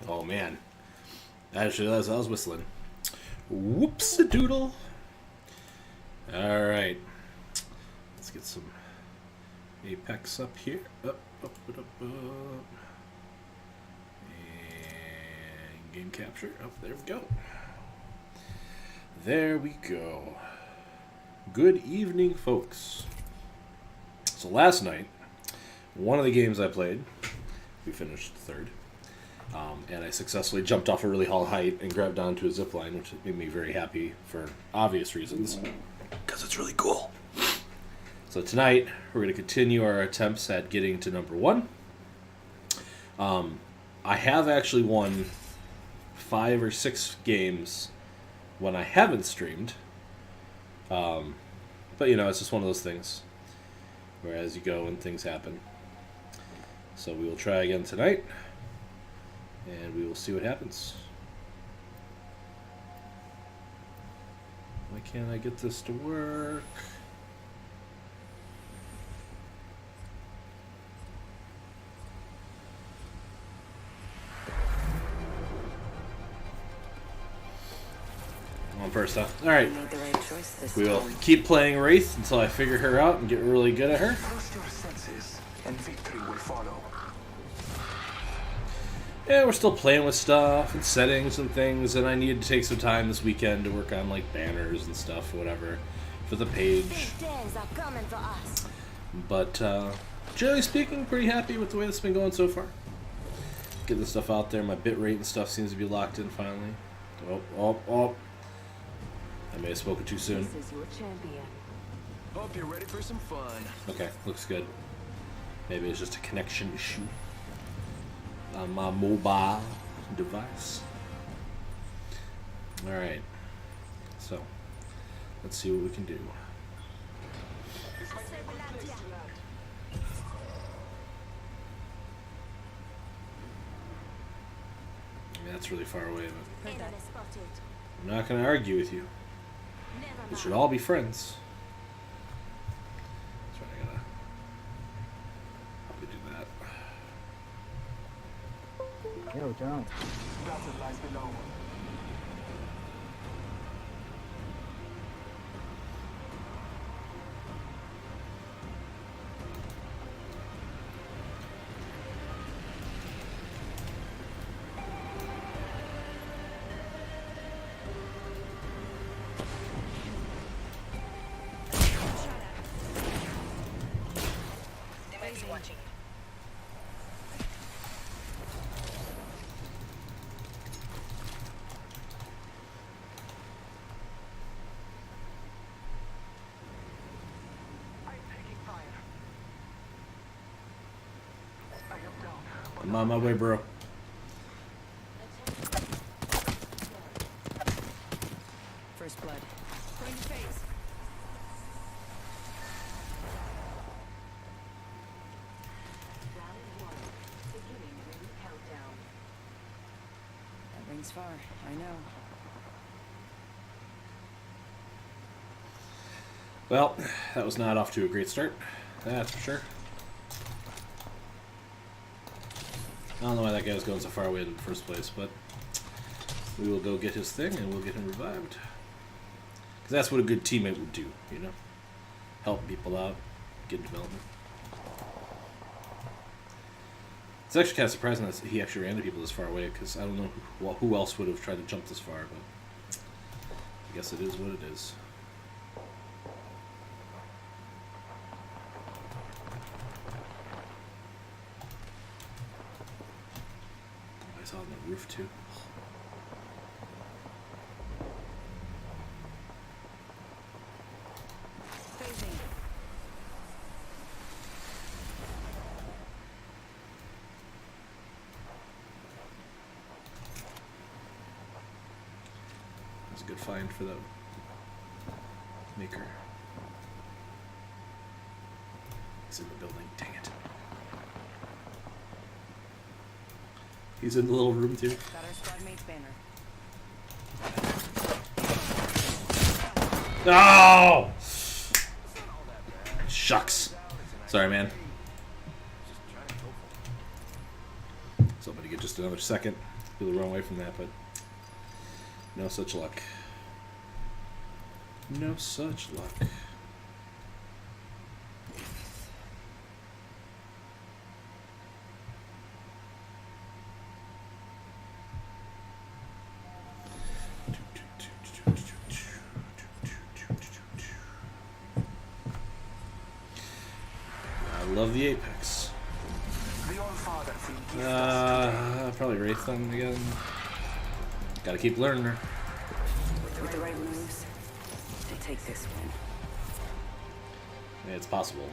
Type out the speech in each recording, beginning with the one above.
Oh man, I just realized I was whistling. Whoops-a-doodle. All right, let's get some Apex up here. Up, up, up, up, up. And game capture. Oh, there we go. There we go. Good evening, folks. So last night, one of the games I played, we finished third. And I successfully jumped off a really tall height and grabbed onto a zip line, which made me very happy for obvious reasons. Because it's really cool. So tonight, we're going to continue our attempts at getting to number 1. I have actually won 5 or 6 games when I haven't streamed. But, you know, it's just one of those things. Where as you go and things happen. So we will try again tonight. And we will see what happens. Why can't I get this to work? One first, huh? Alright. We will keep playing Wraith until I figure her out and get really good at her. Trust your senses, and victory will follow. Yeah, we're still playing with stuff and settings and things, and I needed to take some time this weekend to work on like banners and stuff, whatever, for the page. But generally speaking, pretty happy with the way this has been going so far. Getting the stuff out there, my bitrate and stuff seems to be locked in finally. Oh. I may have spoken too soon. This is your champion. Hope you're ready for some fun. Okay, looks good. Maybe it's just a connection issue on my mobile device. Alright. So, let's see what we can do. I mean, that's really far away, but I'm not going to argue with you. We should all be friends. That's right, I gotta probably do that. Yo, John. Battle lies below. Watching. I'm taking fire. I am down. I'm on my way, bro. First blood. Going to phase. That rings far, I know. Well, that was not off to a great start. That's for sure. I don't know why that guy was going so far away in the first place, but we will go get his thing and we'll get him revived. Because that's what a good teammate would do, you know? Help people out, get development. It's actually kind of surprising that he actually ran into people this far away, because I don't know who else would have tried to jump this far, but I guess it is what it is. I saw on the roof too. Phasing. That's a good find for the maker. He's in the building. Dang it. He's in the little room too. Got our squad mate's banner. No! Shucks. Sorry, man. Somebody get just another second. People run away from that, but no such luck. No such luck. I love the Apex. The All-Father will give us Probably Wraith them again. Gotta keep learning her. With the right moves, they take this win. Yeah, it's possible.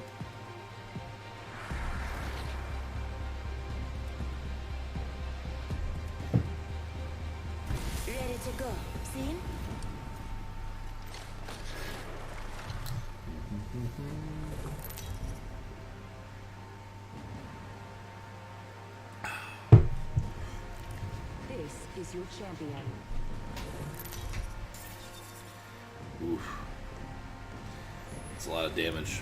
Ready to go. Seen? This is your champion. Oof. That's a lot of damage.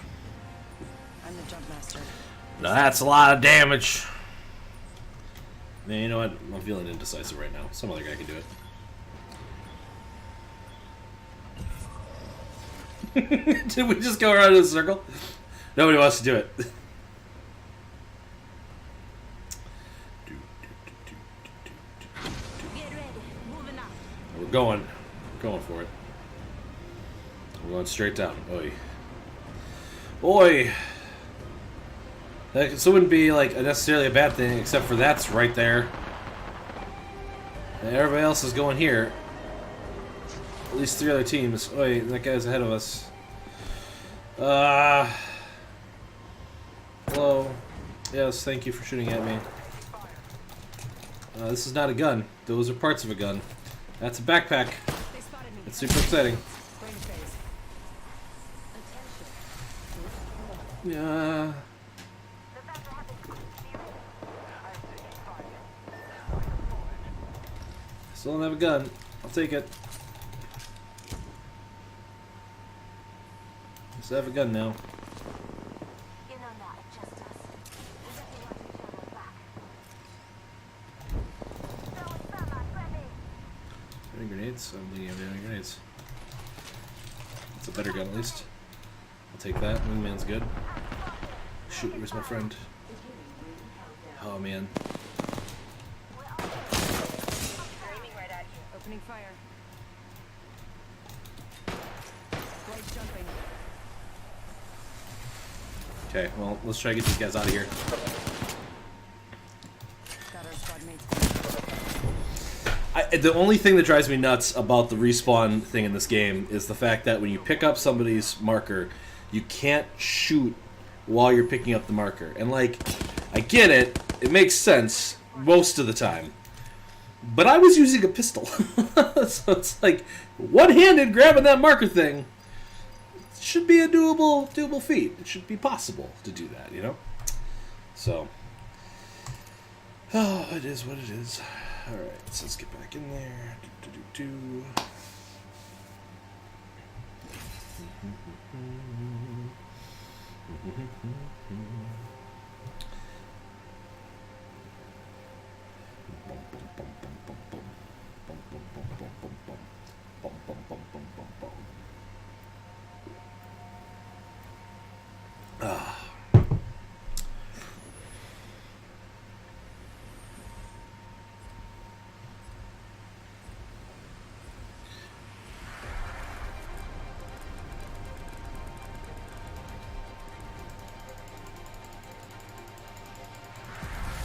I'm the jump master. Now that's a lot of damage. Man, you know what? I'm feeling indecisive right now. Some other guy can do it. Did we just go around in a circle? Nobody wants to do it. Get ready. Moving up. We're going for it. We're going straight down. Oi. Oi! That wouldn't be like necessarily a bad thing, except for that's right there. And everybody else is going here. At least 3 other teams. Oi, that guy's ahead of us. Hello. Yes, thank you for shooting at me. This is not a gun. Those are parts of a gun. That's a backpack. They spotted me. It's super exciting. Brain phase. Attention. Yeah. Still don't have a gun. I'll take it. Just have a gun now. You know not just us. We have to watch each other back. Throwing thermite, ready. Any grenades? I'm leading every any grenades. It's a better gun at least. I'll take that. Wingman's good. Shoot, where's my friend? Oh man. Opening fire. Right jumping. Okay, well, let's try to get these guys out of here. Got our squad mates. The only thing that drives me nuts about the respawn thing in this game is the fact that when you pick up somebody's marker, you can't shoot while you're picking up the marker. And, like, I get it. It makes sense most of the time. But I was using a pistol. So it's like, one-handed grabbing that marker thing should be a doable feat. It should be possible to do that, you know? So, oh, it is what it is. Alright, so let's get back in there. Do.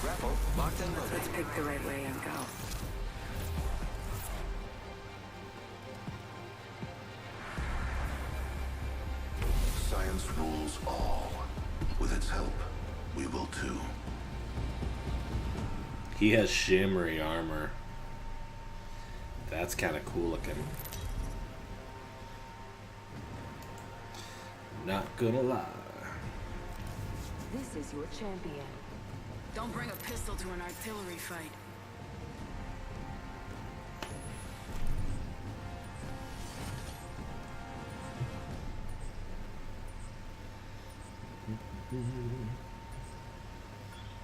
Grapple, locked and loaded. Let's pick the right way and go. Science rules all. With its help, we will too. He has shimmery armor. That's kind of cool looking. Not gonna lie. This is your champion. Don't bring a pistol to an artillery fight.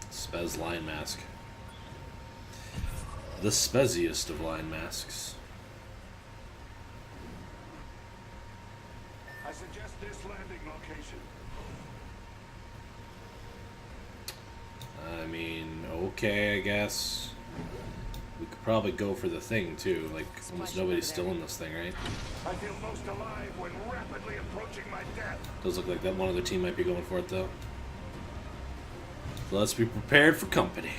Spez line mask. The speziest of line masks. I suggest this landing location. I mean, okay, I guess. We could probably go for the thing, too. Like, almost nobody's still in this thing, right? I feel most alive when rapidly approaching my death. Does look like that one other team might be going for it, though. So let's be prepared for company.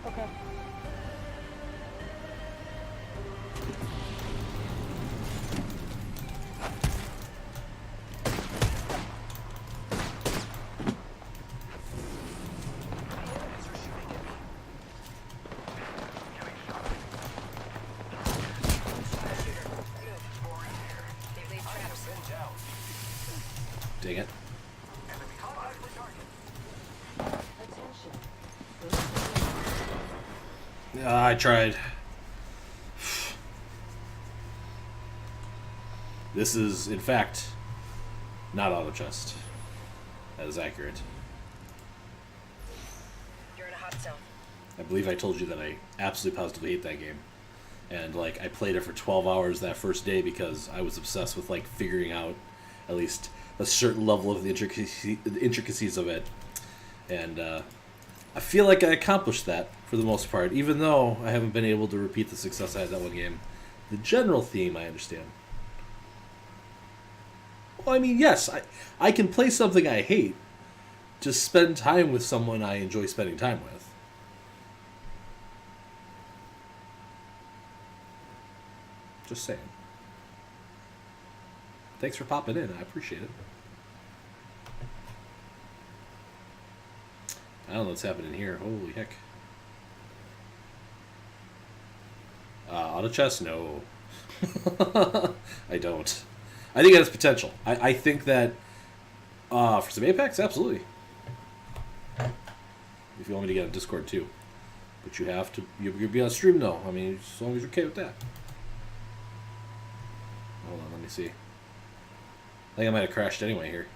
Okay. Dang it. I tried. This is, in fact, not auto chest. That is accurate. You're in a hot zone. I believe I told you that I absolutely positively hate that game. And, like, I played it for 12 hours that first day because I was obsessed with, like, figuring out at least a certain level of the intricacies of it. And, I feel like I accomplished that for the most part, even though I haven't been able to repeat the success I had that one game. The general theme, I understand. Well, I mean, yes, I can play something I hate to spend time with someone I enjoy spending time with. Just saying. Thanks for popping in. I appreciate it. I don't know what's happening here. Holy heck. Auto chest? No. I don't. I think it has potential. I think that for some Apex, absolutely. If you want me to get on Discord too. But you have to, you'll be on stream though. I mean, as long as you're okay with that. Hold on, let me see. I think I might have crashed anyway here.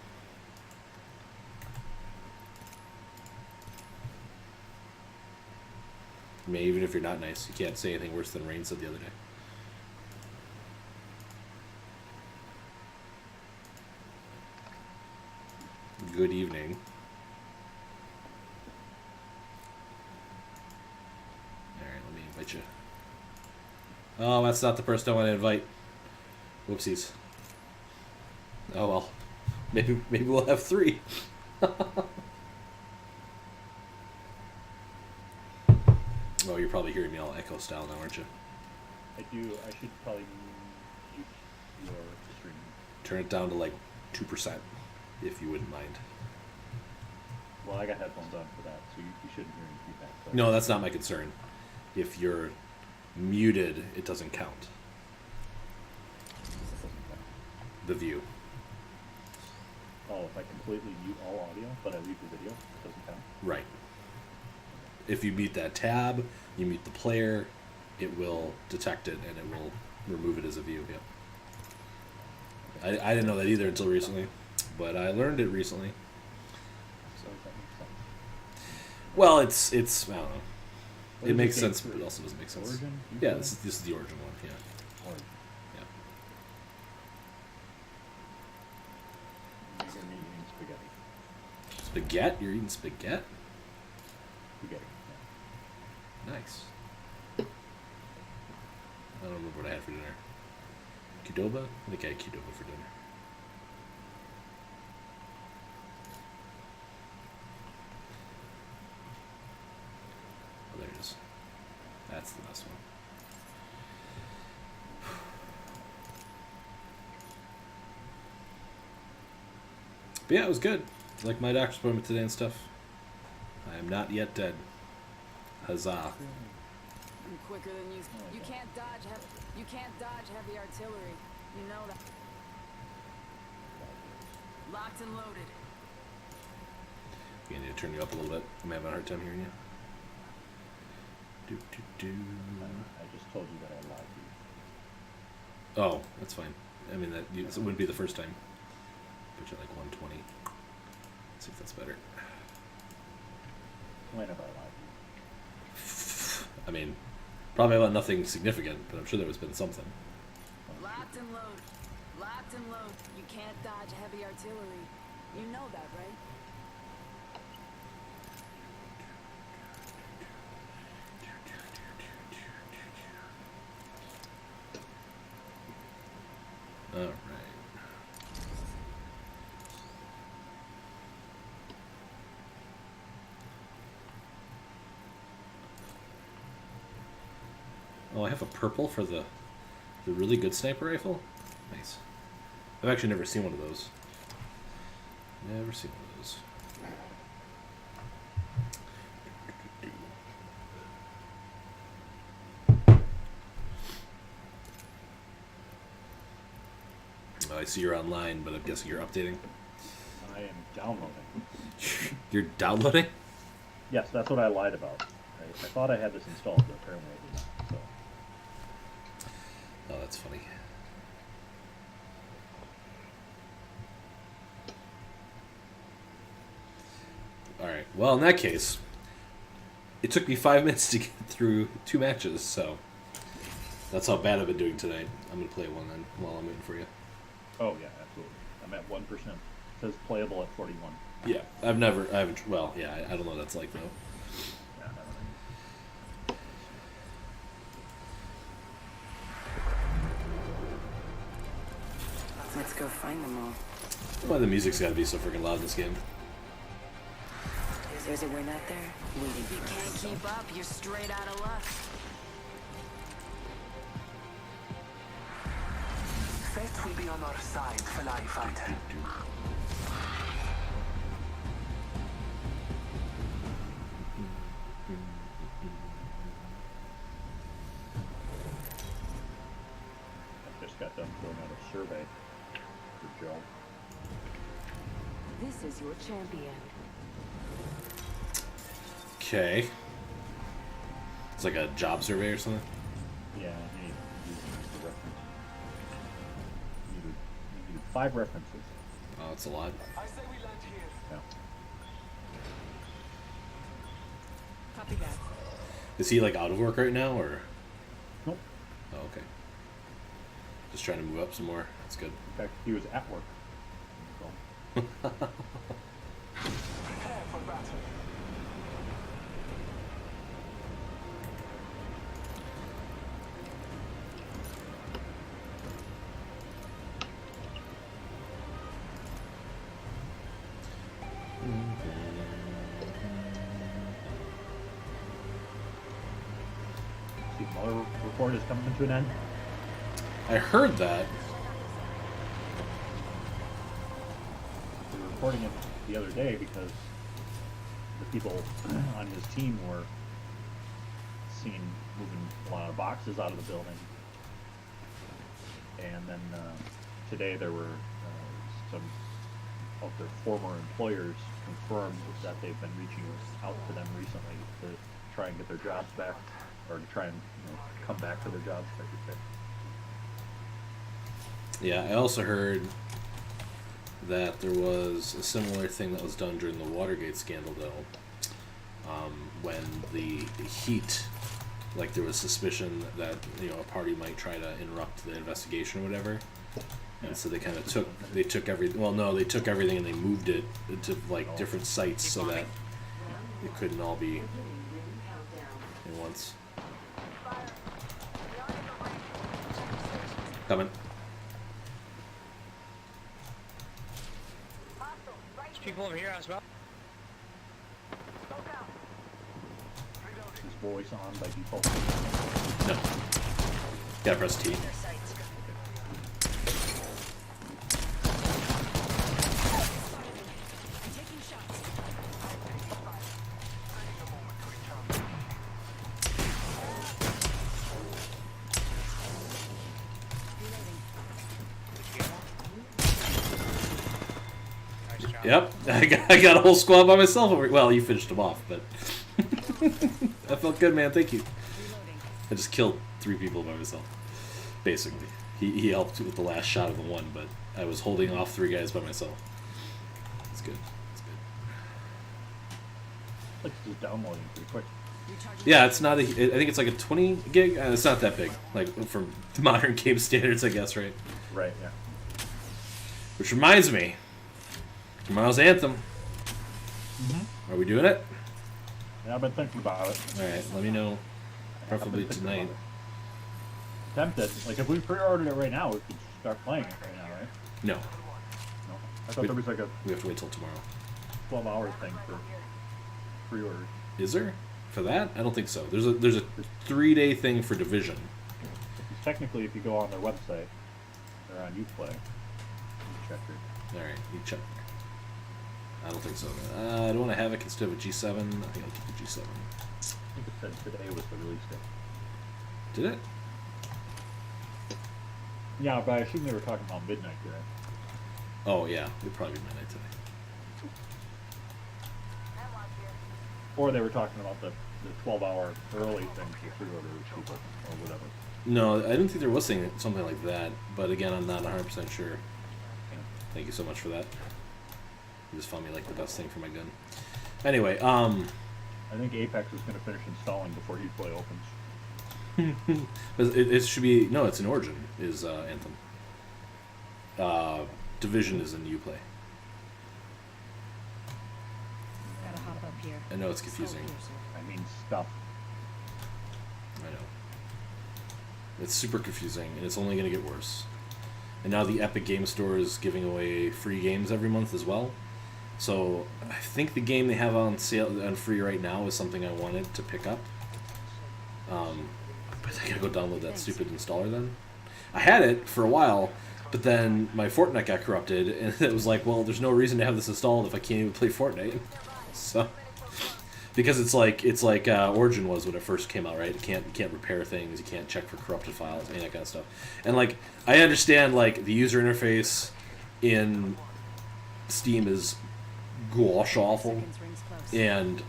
I mean, even if you're not nice, you can't say anything worse than Rain said the other day. Good evening. Alright, let me invite you. Oh, that's not the person I want to invite. Whoopsies. Oh well. Maybe we'll have 3. Oh, you're probably hearing me all echo style now, aren't you? I should probably mute your stream. Turn it down to like 2%, if you wouldn't mind. Well, I got headphones on for that, so you shouldn't hear any feedback. But No, that's not my concern. If you're muted, it doesn't count. The view. Oh, if I completely mute all audio, but I leave the video, it doesn't count? Right. If you mute that tab, you mute the player, it will detect it and it will remove it as a view. Yeah. I didn't know that either until recently, but I learned it recently. So does that make sense? Well, it's I don't know. What It is makes the game sense, for? but it also doesn't make sense. Origin? Yeah, Uplay? this is the Origin one. Yeah. Origin. Yeah. You're gonna be eating spaghetti. Spaghetti? You're eating spaghetti? Spaghetti. Yeah. Nice. I don't remember what I had for dinner. Qdoba? I think I had Qdoba for dinner. Oh, there it is. That's the best one. But yeah, it was good. Like my doctor's appointment today and stuff. I am not yet dead. Huzzah. I'm quicker than you. You can't dodge heavy artillery. You know that. Locked and loaded. I need to turn you up a little bit. I'm having a hard time hearing you. I just told you that I lied to you. Oh, that's fine. I mean, it wouldn't be the first time. Put you at like 120. Let's see if that's better. When have I lied? I mean, probably about nothing significant, but I'm sure there's been something. Locked and load. Locked and load. You can't dodge heavy artillery. You know that, right? All right. Oh, I have a purple for the really good sniper rifle. Nice. I've actually never seen one of those. Never seen one of those. Oh, I see you're online, but I'm guessing you're updating. I am downloading. You're downloading? Yes, that's what I lied about. I thought I had this installed, but apparently I did not. So. Oh, that's funny. Alright, well, in that case, it took me 5 minutes to get through 2 matches, so that's how bad I've been doing tonight. I'm going to play one then while I'm waiting for you. Oh yeah, absolutely. I'm at 1%. It says playable at 41. Yeah, I haven't, well, yeah, I don't know what that's like, though. Yeah, I don't know. Let's go find them all. Why the music's got to be so freaking loud in this game. There's a win out there. Waiting. You can't keep up. You're straight out of luck. Fate will be on our side, Fly Fighter. I just got done filling out a survey for Joe. This is your champion. Okay. It's like a job survey or something? Yeah, you need the reference. You need 5 references. Oh, that's a lot. I say we land here. Yeah. Copy that. Is he, like, out of work right now, or? Nope. Oh, okay. Just trying to move up some more. That's good. In fact, he was at work. So, Prepare for battle. the Mueller report is coming to an end. I heard that. We were reporting it the other day because the people on his team were seen moving a lot of boxes out of the building. And then today there were some of their former employers confirmed that they've been reaching out to them recently to try and get their jobs back, or to try and come back to their jobs, I should say. Yeah, I also heard that there was a similar thing that was done during the Watergate scandal, though, when the heat, like there was suspicion that a party might try to interrupt the investigation or whatever, and so they kind of took everything. Well, no, they took everything and they moved it to like different sites so that it couldn't all be at once. Coming. There's people over here as well. Is voice on by default? No. Gotta press T. Yep, I got a whole squad by myself over. Well, you finished them off, but that felt good, man. Thank you. I just killed 3 people by myself, basically. He helped with the last shot of the one, but I was holding off 3 guys by myself. That's good. That's good. It's just downloading pretty quick. Recharging Yeah, it's not. I think it's like a 20 gig. It's not that big, like from modern game standards, I guess, right? Right, yeah. Which reminds me, tomorrow's Anthem. Are we doing it? Yeah, I've been thinking about it. All right, let me know. Preferably I've been thinking tonight. about it. Tempted. Like, if we pre-ordered it right now, we could start playing it right now, right? No, No. I thought there was like a we have to wait till tomorrow. 12-hour thing for pre-orders. Is there for that? I don't think so. There's a 3-day thing for Division. Because technically, if you go on their website, or on Uplay, you check it. All right, you check. I don't think so. I don't want to have it instead of a G7. I think I'll keep the G7. I think it said today was the release date. Did it? Yeah, but I assume they were talking about midnight today. Oh yeah, it'd probably be midnight today. Or they were talking about the 12-hour early thing for pre-orders people, or whatever. No, I didn't think there was something like that. But again, I'm not 100% sure. Yeah. Thank you so much for that. You just found me like the best thing for my gun. Anyway, I think Apex is going to finish installing before Uplay opens. it should be no. It's in Origin is Anthem. Division is in Uplay. Gotta hop up here. I know it's confusing. I mean, stuff. I know. It's super confusing, and it's only going to get worse. And now the Epic Game Store is giving away free games every month as well. So I think the game they have on sale on free right now is something I wanted to pick up. But I gotta go download that stupid installer then. I had it for a while, but then my Fortnite got corrupted, and it was like, well, there's no reason to have this installed if I can't even play Fortnite. So because it's like Origin was when it first came out, right? You can't repair things, you can't check for corrupted files, any of that kind of stuff. And like I understand like the user interface in Steam is gosh awful, Seconds rings close. and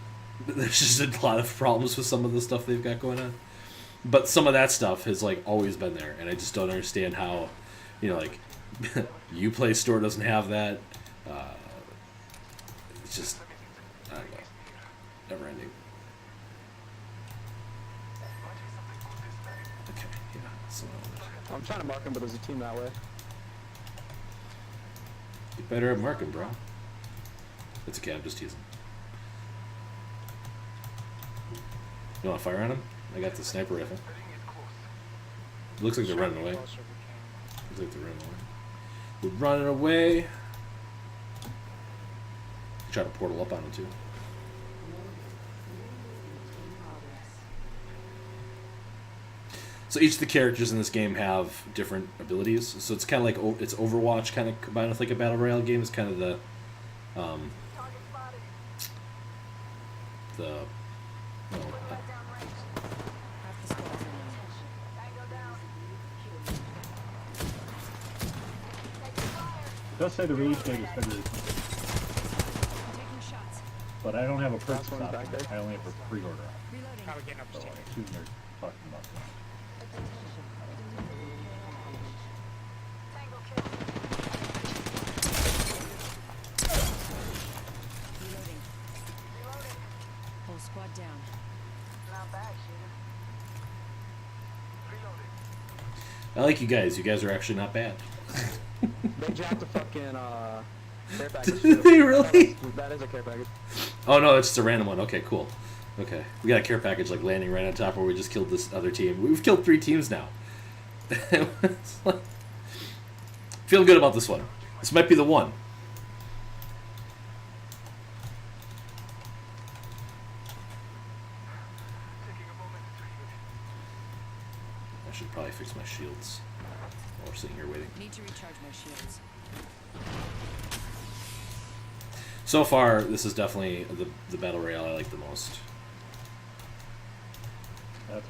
there's just a lot of problems with some of the stuff they've got going on. But some of that stuff has like always been there, and I just don't understand how, like Uplay Store doesn't have that. It's just I don't know, never ending. Okay, yeah. So I'm trying to mark him, but there's a team that way. you better at marking, bro. It's okay. I'm just teasing. You want to fire on him? I got the sniper rifle. It looks like they're running away. Looks like they're running away. We're running away. Try to portal up on him too. So each of the characters in this game have different abilities. So it's kind of like it's Overwatch kind of combined with like a battle royale game. It's kind of the no, Half the squad's in. It does say the release date is February 20th, I'm taking shots. but I don't have a purchase one's option. back there. I only have a pre-order option. Reloading. Probably getting up So to I team. assume they're talking about that. Reloading. Whole squad down. I like you guys. You guys are actually not bad. They jacked a fucking care package. Did they really? That is a care package. Oh no, it's just a random one. Okay, cool. Okay, we got a care package like landing right on top where we just killed this other team. We've killed 3 teams now. It's like- Feeling good about this one. This might be the one. I should probably fix my shields while we're sitting here waiting. Need to recharge my shields. So far, this is definitely the battle royale I like the most. That's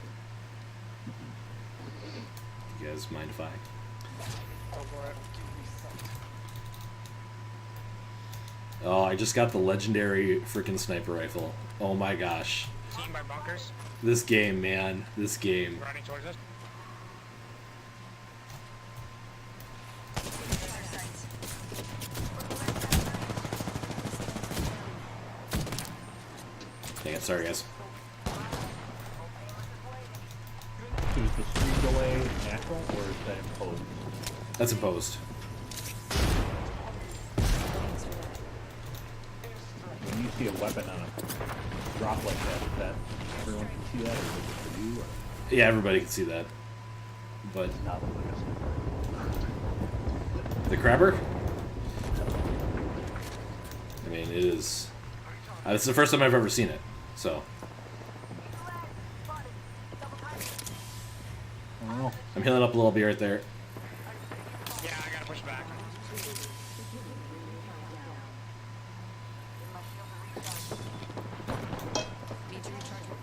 You guys mind if I? Go for it. Oh, I just got the legendary freaking sniper rifle. Oh my gosh. Team by bunkers. This game, man. This game. Running towards us. Dang it, sorry guys. Is the speed delay natural or is that imposed? That's imposed. When you see a weapon on a drop like that, is that everyone can see that, or is it just for you, or Yeah, everybody can see that. But not realistic? the crabber? I mean, it is. It's the first time I've ever seen it, so Oh, I'm healing up a little bit right there. Yeah, I gotta push back. Need to recharge your...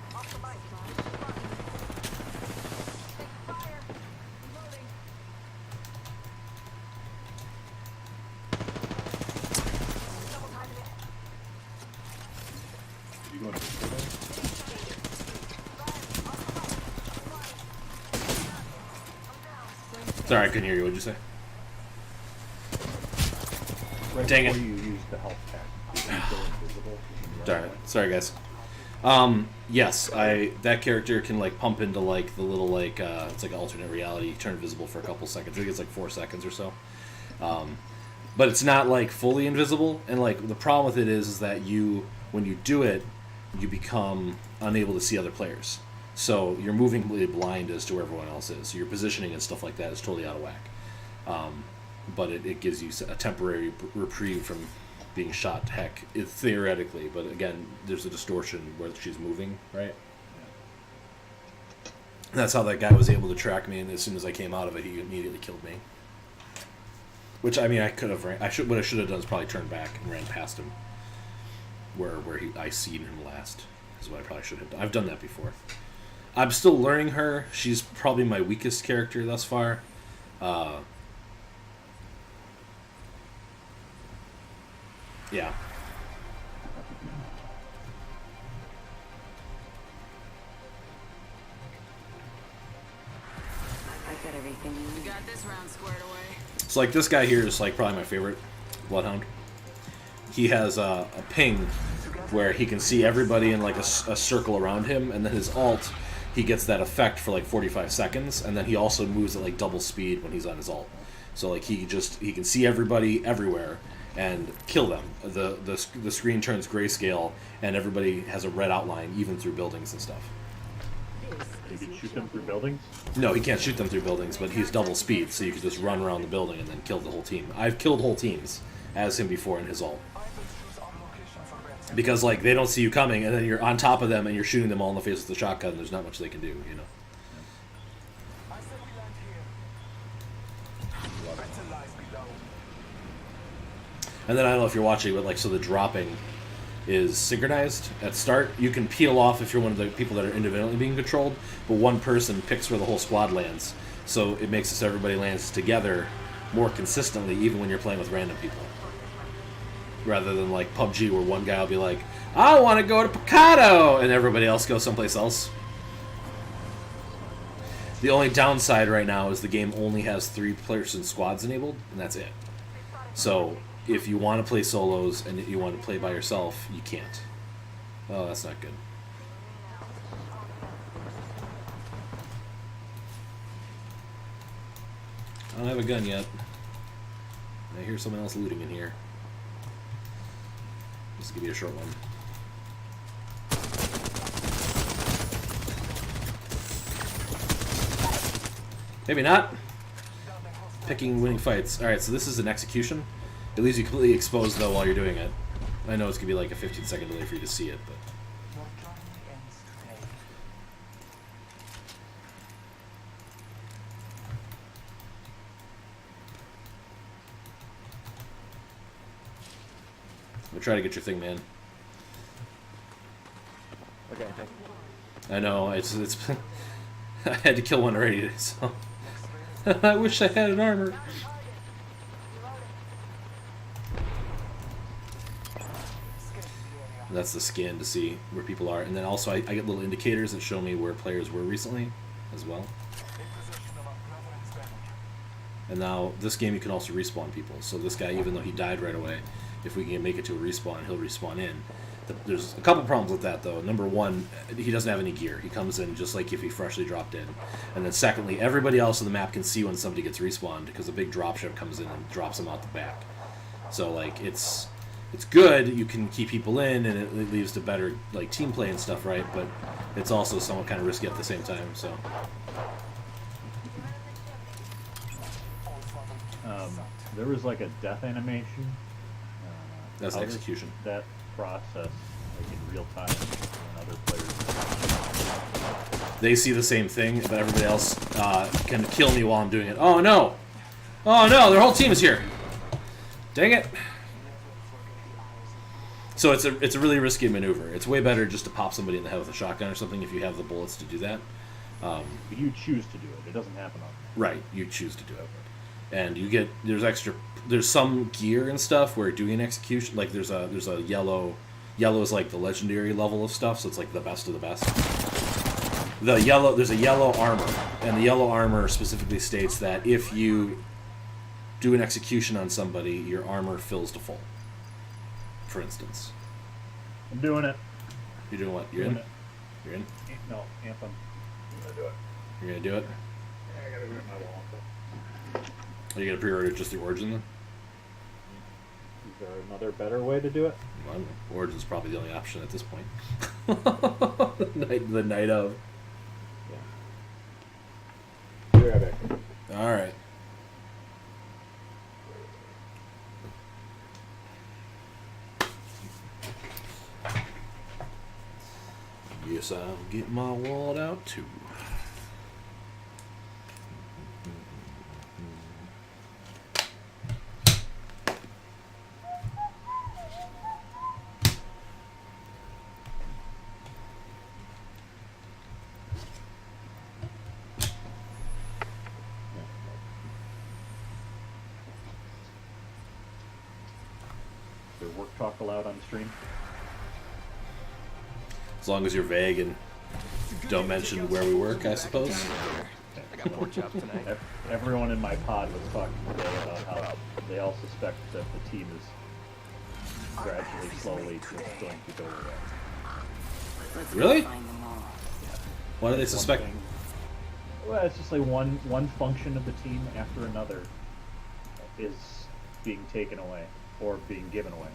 you going to the field? Sorry, I couldn't hear you. What'd you say? Right Dang it. before you use the health pack, did you go invisible? Darn it. Sorry, guys. Yes, that character can like pump into like the little like it's like alternate reality, turn invisible for a couple seconds. I think it's like 4 seconds or so. But it's not like fully invisible, and like the problem with it is that when you do it, you become unable to see other players. So you're moving completely blind as to where everyone else is. So your positioning and stuff like that is totally out of whack. But it gives you a temporary reprieve from being shot to heck, theoretically. But again, there's a distortion where she's moving, right? And that's how that guy was able to track me, and as soon as I came out of it, he immediately killed me. Which, I mean, I could have ran. What I should have done is probably turned back and ran past him. Where I seen him last is what I probably should have done. I've done that before. I'm still learning her. She's probably my weakest character thus far. Yeah. I got everything you got this round squared away. So like this guy here is like probably my favorite Bloodhound. He has a ping where he can see everybody in like a circle around him, and then his ult, he gets that effect for like 45 seconds, and then he also moves at like double speed when he's on his ult. So like he can see everybody everywhere and kill them. The screen turns grayscale, and everybody has a red outline even through buildings and stuff. You can shoot them through buildings? No, he can't shoot them through buildings, but he's double speed, so you can just run around the building and then kill the whole team. I've killed whole teams as him before in his ult. Because, like, they don't see you coming, and then you're on top of them, and you're shooting them all in the face with the shotgun, and there's not much they can do, you know? And then I don't know if you're watching, but, like, so the dropping is synchronized at start. You can peel off if you're one of the people that are individually being controlled, but one person picks where the whole squad lands. So it makes it so everybody lands together more consistently, even when you're playing with random people. Rather than like PUBG, where one guy will be like, I want to go to Picado, and everybody else goes someplace else. The only downside right now is the game only has 3-person squads enabled, and that's it. So if you want to play solos and you want to play by yourself, you can't. Oh, that's not good. I don't have a gun yet. I hear someone else looting in here. Just give you a short one. Maybe not. Picking winning fights. Alright, so this is an execution. It leaves you completely exposed, though, while you're doing it. I know it's going to be like a 15-second delay for you to see it, but... We'll try to get your thing, man. Okay, thank you. I know, it's I had to kill one already, so... I wish I had an armor. That's the scan to see where people are. And then also I get little indicators that show me where players were recently as well. And now this game you can also respawn people. So this guy, even though he died right away, if we can make it to a respawn, he'll respawn in. There's a couple problems with that, though. Number one, he doesn't have any gear. He comes in just like if he freshly dropped in. And then secondly, everybody else on the map can see when somebody gets respawned because a big dropship comes in and drops them out the back. So, like, it's good. You can keep people in, and it leads to better, like, team play and stuff, right? But it's also somewhat kind of risky at the same time, so... There was like a death animation. That's how does execution. That process, like in real time, when other players. They see the same thing, but everybody else can kill me while I'm doing it. Oh no! Oh no! Their whole team is here. Dang it! So it's a really risky maneuver. It's way better just to pop somebody in the head with a shotgun or something if you have the bullets to do that. But you choose to do it. It doesn't happen on. Right, you choose to do it. And you get there's some gear and stuff where doing execution, like there's a yellow is like the legendary level of stuff, so it's like the best of the best. There's a yellow armor, and the yellow armor specifically states that if you do an execution on somebody, your armor fills to full. For instance. I'm doing it. You're doing what? You're in? You're in? No, Anthem. I'm gonna do it. You're gonna do it? I gotta get my wall. Are you gonna pre-order just the Origin then? Is there another better way to do it? Well, I don't know. Origin's probably the only option at this point. the night of. Yeah. Be right back. All right. Yes, I'll get my wallet out too. Is there work talk allowed on stream? As long as you're vague and don't mention where we work, I suppose. I got more jobs tonight. Everyone in my pod was talking today about how they all suspect that the team is gradually, slowly just going to go away. Let's Really? go find them all. Why do they suspect? One thing- Well, it's just like one function of the team after another is being taken away or being given away.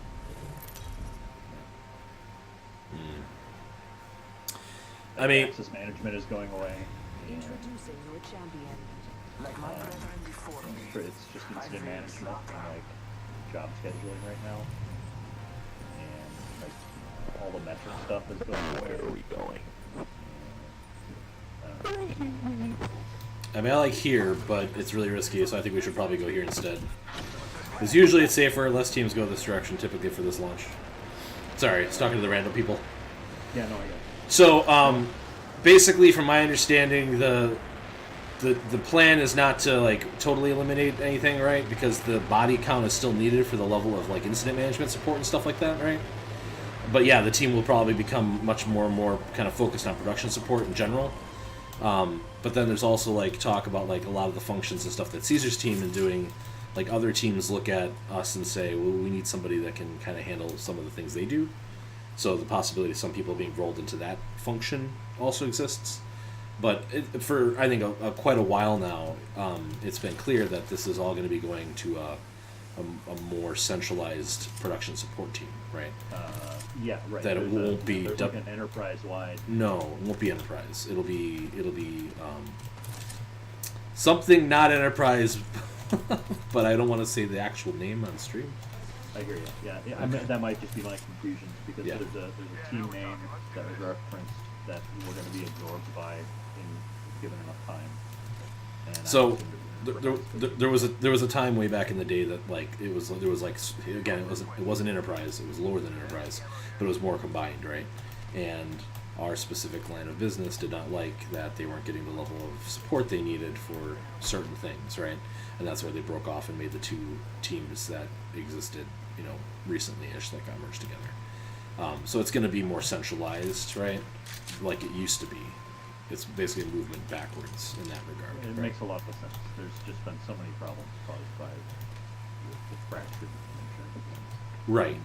I mean, Access management is going away. Introducing your champion. Like my brethren before me. It's just incident management and like job scheduling right now, and like all the metric stuff is going away. Where are we going? I mean, I like here, but it's really risky, so I think we should probably go here instead. Because usually it's safer, less teams go this direction, typically for this launch. Sorry, I was talking to the random people. Yeah, no, I got it. So, basically, from my understanding, the plan is not to like totally eliminate anything, right? Because the body count is still needed for the level of like incident management support and stuff like that, right? But yeah, the team will probably become much more and more kind of focused on production support in general. But then there's also like talk about like a lot of the functions and stuff that Caesar's team is doing. Like other teams look at us and say, well, we need somebody that can kind of handle some of the things they do. So the possibility of some people being rolled into that function also exists. But for, I think, quite a while now, it's been clear that this is all going to be going to a more centralized production support team, right? Yeah, right. That it won't be there's like an enterprise-wide. No, it won't be enterprise. It'll be something not enterprise, but I don't want to say the actual name on stream. I hear you. Yeah, I mean, that might just be my confusion because Yeah. there's a team name that was referenced that we're going to be absorbed by in given enough time. And I So assumed it was there was a time way back in the day that like there was like again it wasn't enterprise, it was lower than enterprise, but it was more combined, right? And our specific line of business did not like that they weren't getting the level of support they needed for certain things, right? And that's why they broke off and made the two teams that existed, you know, recently-ish that got merged together. So it's going to be more centralized, right? Like it used to be. It's basically a movement backwards in that regard. It right? makes a lot of sense. There's just been so many problems caused by the fractured nature. Right.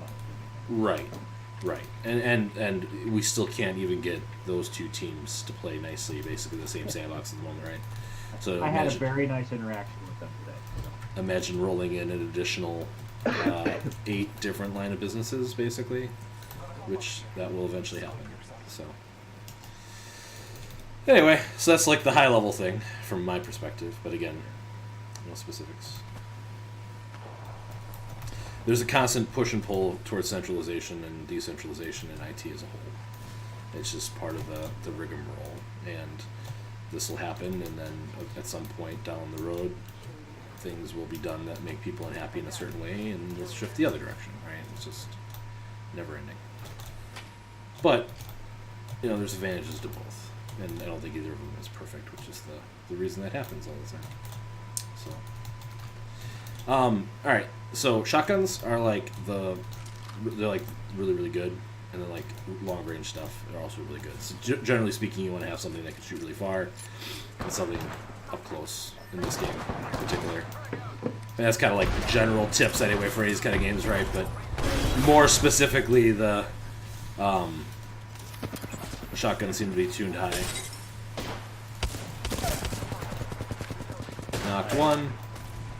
Right. Right, and we still can't even get those two teams to play nicely, basically the same sandbox at the moment, right? So I had a very nice interaction with them today. So. imagine rolling in an additional 8 different line of businesses, basically, which that will eventually happen. So anyway, so that's like the high level thing from my perspective, but again, no specifics. There's a constant push and pull towards centralization and decentralization in IT as a whole. It's just part of the rigmarole, and this will happen, and then at some point down the road, things will be done that make people unhappy in a certain way, and let's shift the other direction, right? It's just never ending. But, you know, there's advantages to both, and I don't think either of them is perfect, which is the reason that happens all the time. So, alright, so shotguns are like they're like really, really good, and then like long range stuff are also really good. So generally speaking, you want to have something that can shoot really far, and something up close in this game in particular. And that's kind of like the general tips anyway for these kind of games, right? But more specifically, the shotguns seem to be tuned high. Knocked one.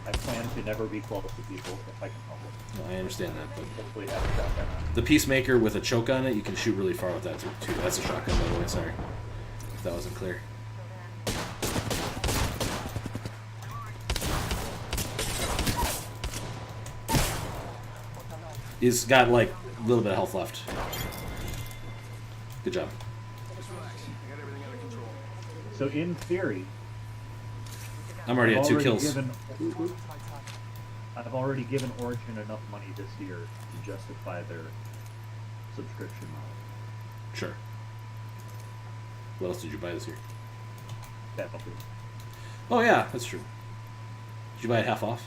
I plan to never be close to people if I can help it. No, I understand that, but Hopefully have a shotgun. the Peacemaker with a choke on it, you can shoot really far with that too. That's a shotgun, by the way. Sorry if that wasn't clear. He's got like a little bit of health left. Good job. So in theory, I'm already at 2 kills. I've already given Origin enough money this year to justify their subscription model. Sure. What else did you buy this year? Battlefield. Oh yeah, that's true. Did you buy it half off?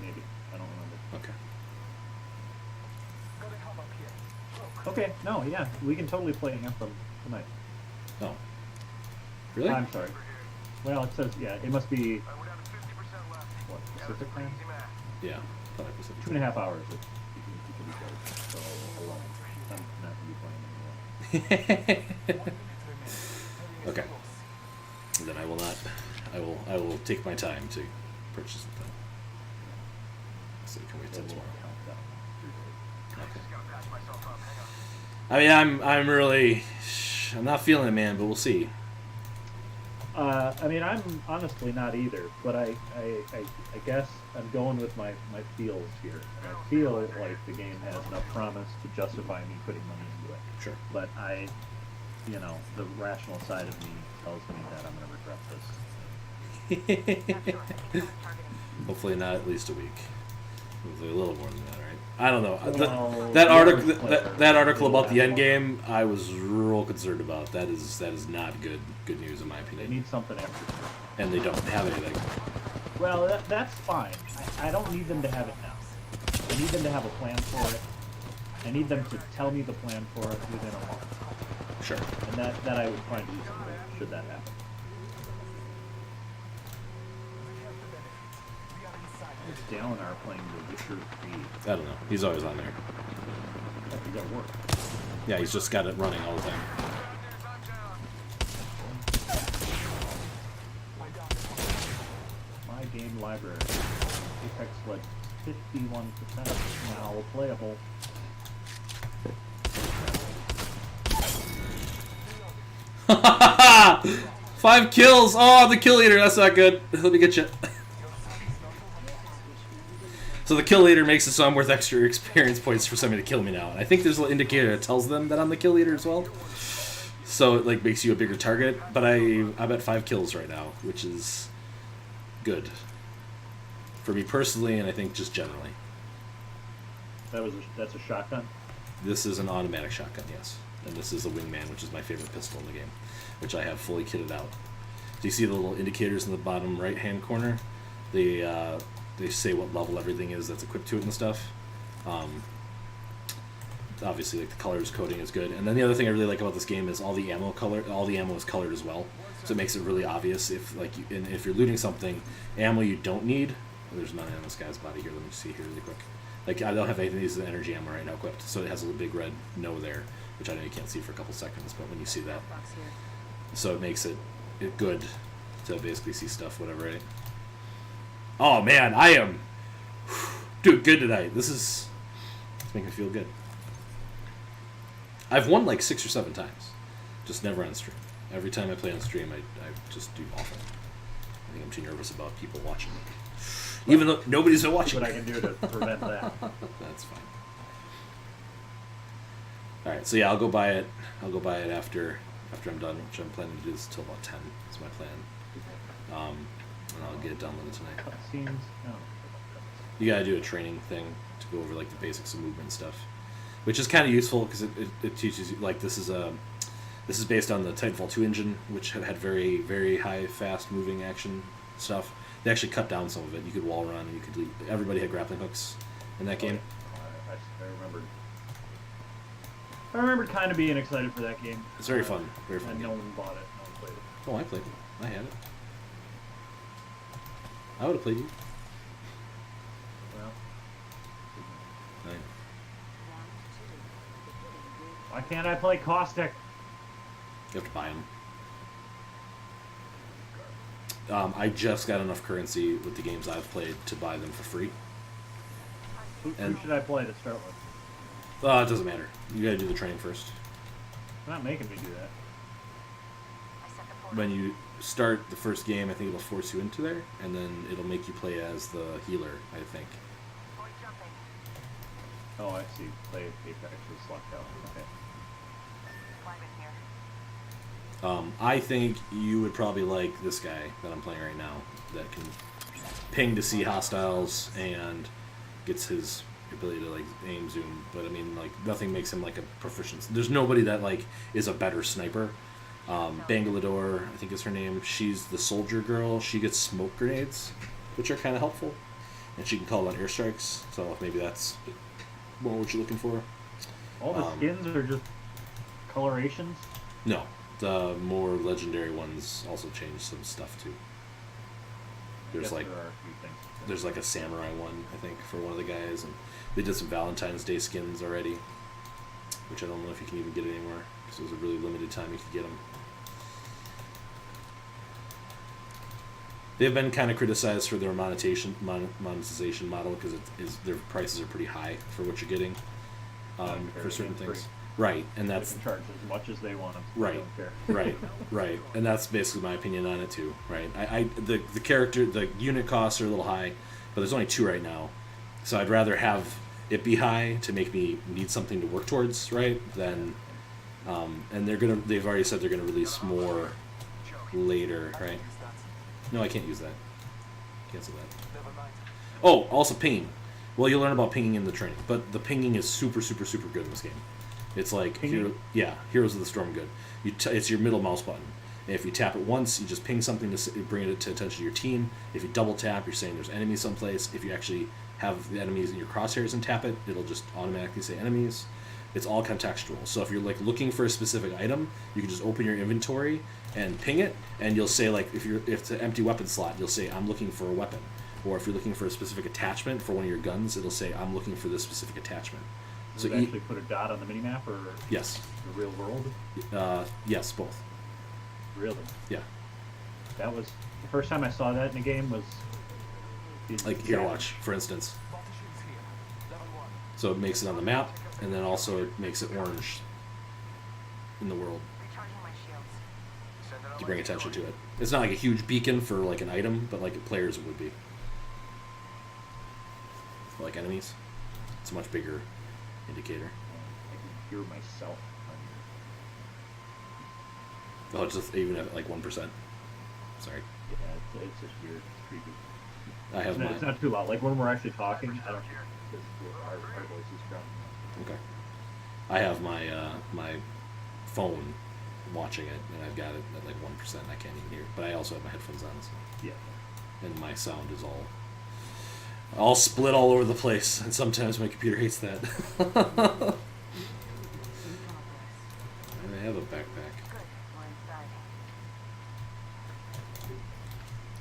Maybe. I don't remember. Okay. Okay, no, yeah. We can totally play Anthem tonight. Oh. Really? I'm sorry. Well, it says, yeah, it must be, what, Pacific time? Yeah. Probably Pacific. 2.5 hours. You can be played. So, alone. I'm not going to be playing anymore. Okay. Then I will not. I will take my time to purchase it then. So you can wait till It will tomorrow. count down. Okay. I mean, I'm not feeling it, man, but we'll see. I mean, I'm honestly not either, but I guess I'm going with my feels here. And I feel like the game has enough promise to justify me putting money into it. Sure. But the rational side of me tells me that I'm going to regret this. Hopefully not at least a week. Hopefully a little more than that, right? I don't know. Well, That article, yeah, that article about the end game, I was real concerned about. That is not good news in my They opinion. need something extra. And they don't have anything. Well, that's fine. I don't need them to have it now. I need them to have a plan for it. I need them to tell me the plan for it within a month. Sure. And that I would find reasonable, should that happen. Is Dalinar playing The Witcher 3? I don't know. He's always on there. He's at work. Yeah, he's just got it running all the time. My game library. Apex led 51% now playable. Five kills! Oh, the kill leader. That's not good. Let me get you. So the kill leader makes it so I'm worth extra experience points for somebody to kill me now. And I think there's an indicator that tells them that I'm the kill leader as well. So it like makes you a bigger target. But I'm at 5 kills right now, which is good for me personally, and I think just generally. That's a shotgun. This is an automatic shotgun, yes. And this is a Wingman, which is my favorite pistol in the game, which I have fully kitted out. Do you see the little indicators in the bottom right-hand corner? They say what level everything is that's equipped to it and stuff. Obviously, like the colors coding is good. And then the other thing I really like about this game is all the ammo is colored as well, so it makes it really obvious if if you're looting something, ammo you don't need. There's none in this guy's body here. Let me see here really quick. Like, I don't have anything that uses energy ammo right now equipped, so it has a little big red no there, which I know you can't see for a couple seconds, but when you see that, Box here. so it makes it good to basically see stuff, whatever, right? Oh man, I am doing good tonight. It's making me feel good. I've won like 6 or 7 times, just never on stream. Every time I play on stream, I just do awful. I think I'm too nervous about people watching me. Even though nobody's been See watching. what I can do to prevent that. That's fine. All right, so yeah, I'll go buy it. I'll go buy it after I'm done, which I'm planning to do this till about 10. Is my plan. And I'll get it downloaded tonight. Cutscenes? No. You gotta do a training thing to go over like the basics of movement stuff, which is kind of useful because it teaches you, like, this is based on the Titanfall 2 engine, which had very, very high, fast moving action stuff. They actually cut down some of it. You could wall run, and you could everybody had grappling hooks in that game. I remembered kind of being excited for that game. It's very fun, very fun And game. no one bought it. No one played it. Oh, I played it. I had it. I would have played you. Well, I, why can't I play Caustic? you have to buy them. I just got enough currency with the games I've played to buy them for free. Who And- should I play to start with? It doesn't matter. You gotta do the training first. They're not making me do that. I set the portal. When you start the first game, I think it'll force you into there, and then it'll make you play as the healer, I think. Void jumping. Oh, I see. Play Apex is locked out. Okay. Wyvern here. I think you would probably like this guy that I'm playing right now, that can ping to see hostiles and gets his ability to like aim zoom. But I mean, like, nothing makes him like a proficient. There's nobody that like is a better sniper. Bangalore, I think is her name. She's the soldier girl. She gets smoke grenades, which are kind of helpful, and she can call on airstrikes. So maybe that's more what you're looking for. All the skins are just colorations. No, the more legendary ones also change some stuff too. There's Yes, like there are a few things. there's like a samurai one, I think, for one of the guys, and they did some Valentine's Day skins already, which I don't know if you can even get anymore because it was a really limited time you could get them. They've been kind of criticized for their monetization model because their prices are pretty high for what you're getting for certain Free. things. Right, and They that's can charge as much as they want. I right, don't care. right, right, and that's basically my opinion on it too. Right, the character, the unit costs are a little high, but there's only 2 right now, so I'd rather have it be high to make me need something to work towards, right? Than, and they've already said they're gonna release more later, right? No, I can't use that. Cancel that. Never mind. Oh, also pinging. Well, you'll learn about pinging in the training, but the pinging is super, super, super good in this game. It's like Pinging? Heroes of the Storm good. It's your middle mouse button. And if you tap it once, you just ping something to bring it to attention to your team. If you double tap, you're saying there's enemies someplace. If you actually have the enemies in your crosshairs and tap it, it'll just automatically say enemies. It's all contextual. So if you're like looking for a specific item, you can just open your inventory and ping it, and you'll say, like, if it's an empty weapon slot, you'll say I'm looking for a weapon. Or if you're looking for a specific attachment for one of your guns, it'll say I'm looking for this specific attachment. Does it actually put a dot on the minimap or Yes. the real world? Yes, both. Really? Yeah. That was the first time I saw that in a game was Like Hero Watch, for instance. Multi shields here. Level 1. So it makes it on the map, and then also it makes it orange in the world Recharging my shields. Send it on to my bring attention to decoy. it. It's not like a huge beacon for like an item, but like players it would be. For like enemies, it's a much bigger indicator. I can hear myself. Oh, it's just even at like 1%. Sorry, Yeah, it's just weird. It's creepy. I have It's my not too loud. Like when we're actually talking, I don't hear because our voices drown. okay. I have my my phone watching it, and I've got it at like 1%. I can't even hear it, but I also have my headphones on, so. Yeah. And my sound is all split all over the place, and sometimes my computer hates that. I have a backpack. Good. We're inside.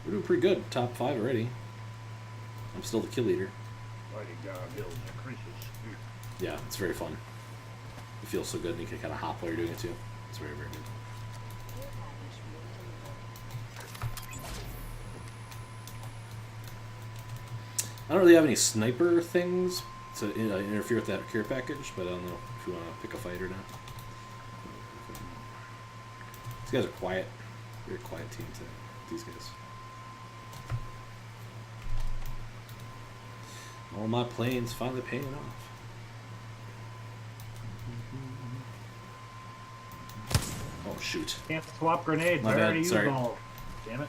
We're doing pretty good. Top 5 already. I'm still the kill leader. Fighting gargoyles increases. Yeah, it's very fun. It feels so good, and you can kind of hop while you're doing it too. It's very, very good. I don't really have any sniper things to interfere with that care package, but I don't know if you want to pick a fight or not. These guys are quiet. Very quiet team today. These guys. All my planes finally paying off. Oh shoot! Can't swap grenades. My I bad, already used sorry. them all. Damn it!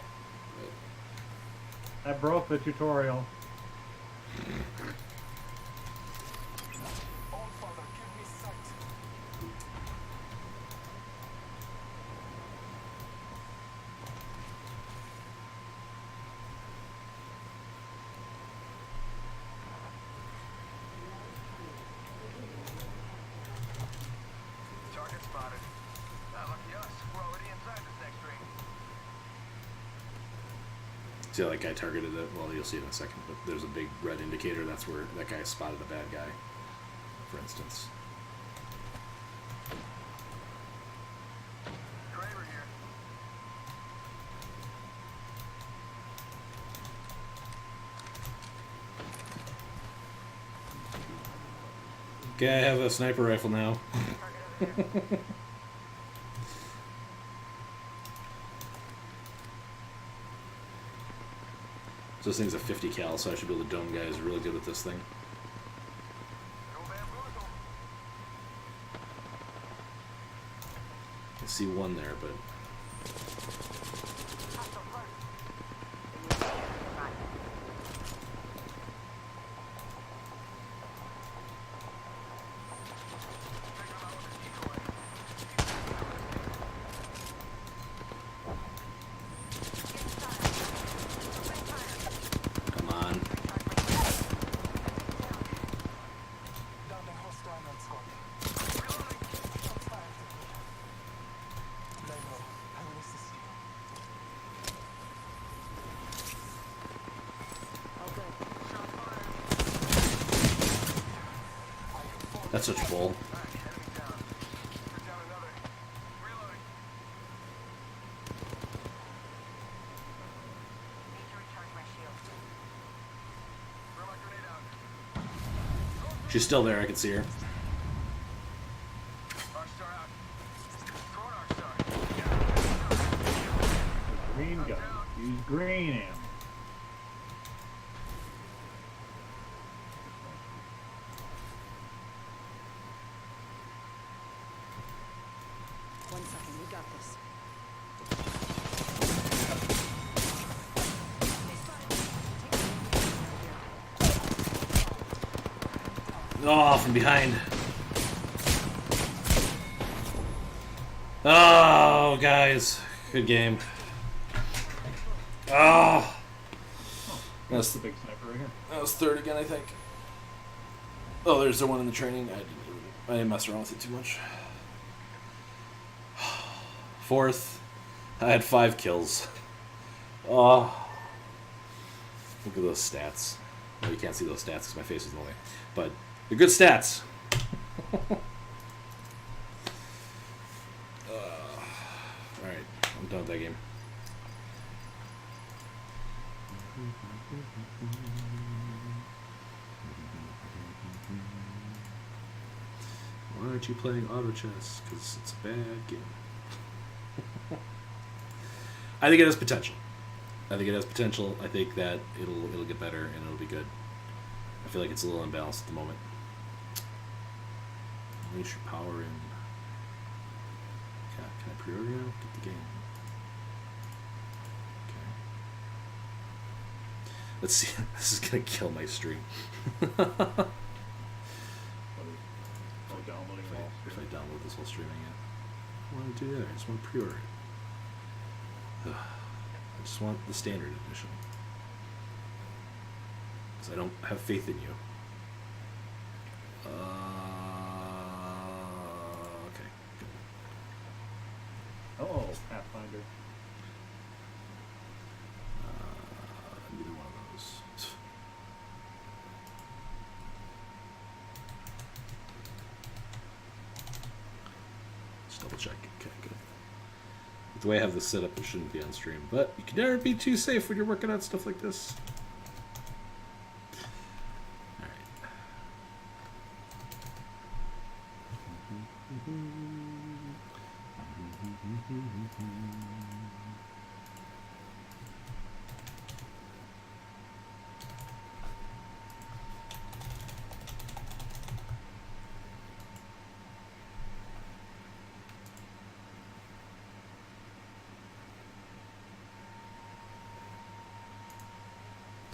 I broke the tutorial. All Father, give me sight. Target spotted. Lucky us. We're already inside this next ring. See how that guy targeted it? Well, you'll see it in a second, but there's a big red indicator. That's where that guy spotted a bad guy, for instance. Kraber here. Okay, I have a sniper rifle now. Target over here. So this thing's a 50 cal, so I should be able to dome guys really good with this thing. No bamboozle. I see one there, but Figure him out with his decoy. come on. Down the hostile on squad. Reloading. Shots fired. Dino, I will assist you. Okay. Shot fired. That's such bull. Alright, enemy down. Took down another. Reloading. Need to recharge my shield. Throw my grenade out. She's still there. I can see her. Arcstar out. Throwing Arcstar. Green gun. Use green ammo. One second, we got this. Oh, from behind. Oh, guys. Good game. Oh. That's the big sniper right here. That was third again, I think. Oh, there's the one in the training. I didn't mess around with it too much. Fourth. I had 5 kills. Oh. Look at those stats. Well, you can't see those stats because my face is in the way. But they're good stats. Alright, I'm done with that game. Why aren't you playing auto chess? Because it's a bad game. I think it has potential. I think that it'll get better and it'll be good. I feel like it's a little imbalanced at the moment. Unleash your power in. Can I pre-order now? Get the game. Okay. Let's see. This is gonna kill my stream. Oh, downloading all. If I download this whole streaming yet. I want to do that. I just want to pre-order it. I just want the standard edition. Because I don't have faith in you. Okay. Good. Oh, Pathfinder. Neither one of those. Just double check. Okay, good. The way I have this set up, it shouldn't be on stream, but you can never be too safe when you're working on stuff like this. All right.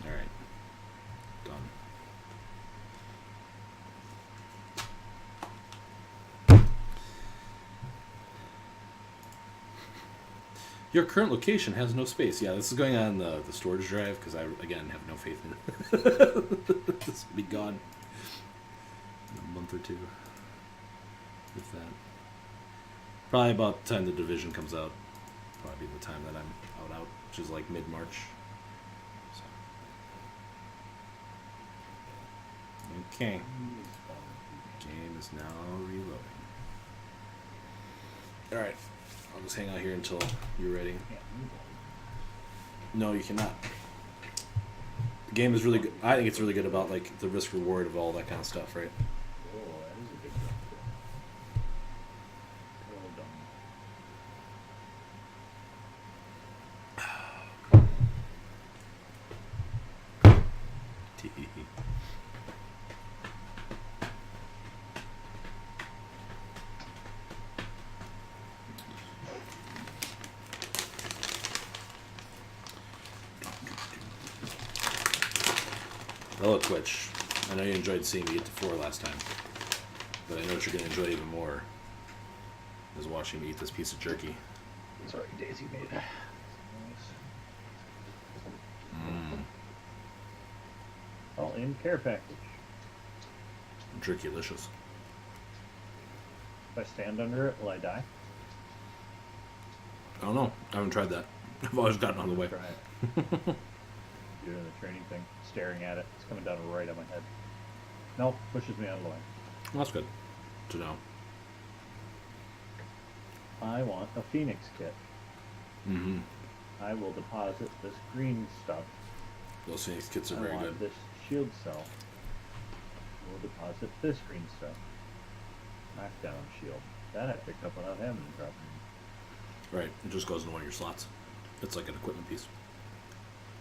All right. Done. Your current location has no space. Yeah, this is going on the storage drive because I, again, have no faith in it. This will be gone in a month or two. With that. Probably about the time the division comes out. Probably the time that I'm out, which is like mid-March. So. Okay. Game is now reloading. Alright. I'll just hang out here until you're ready. No, you cannot. The game is really good. I think it's really good about like the risk reward of all that kind of stuff, right? Oh, that is a good jump. Well done. Tee. Hello, Twitch. I know you enjoyed seeing me get to 4 last time, but I know what you're going to enjoy even more is watching me eat this piece of jerky. Sorry, Daisy made. Nice. All in care package. Jerky-licious. If I stand under it, will I die? I don't know. I haven't tried that. I've always gotten on the way. Try it. Doing the training thing, staring at it. It's coming down right on my head. No, pushes me out of the way. Well, that's good to know. I want a Phoenix kit. Mm-hmm. I will deposit this green stuff. Those Phoenix kits are I very want good. this shield cell. We'll deposit this green stuff. Knockdown shield. That I picked up without having to drop it. Right. It just goes in one of your slots. It's like an equipment piece.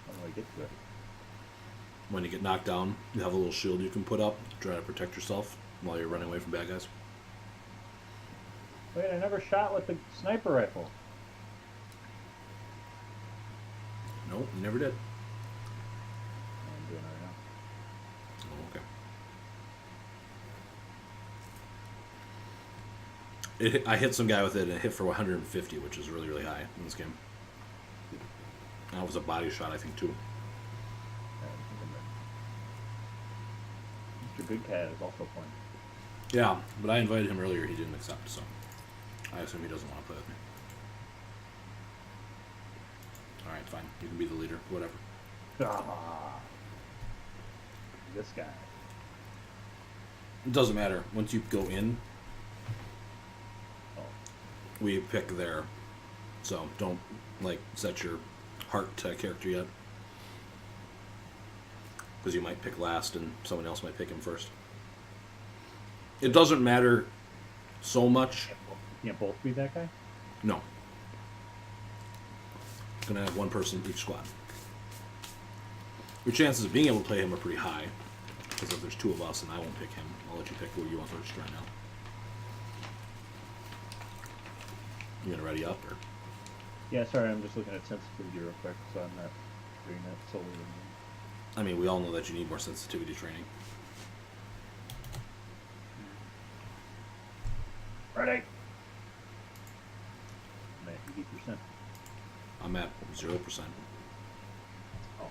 How do I get to it? When you get knocked down, you have a little shield you can put up to try to protect yourself while you're running away from bad guys. Wait, I never shot with the sniper rifle. Nope, you never did. I'm doing it right now. Oh, okay. I hit some guy with it and it hit for 150, which is really, really high in this game. That was a body shot, I think, too. Mr. Good Cat is also playing. Yeah, but I invited him earlier. He didn't accept, so I assume he doesn't want to play with me. All right, fine. You can be the leader. Whatever. Ah, this guy. It doesn't matter. Once you go in, Oh, we pick there. So don't, like, set your heart to a character yet. Because you might pick last and someone else might pick him first. It doesn't matter so much. can't both be that guy? No. Gonna have one person each squad. Your chances of being able to play him are pretty high. Because if there's 2 of us and I won't pick him, I'll let you pick who you want first right now. You gonna ready up or? Yeah, sorry, I'm just looking at sensitivity real quick, so I'm not doing that solely. I mean, we all know that you need more sensitivity training. Ready? I'm at 80%. I'm at 0%. Oh,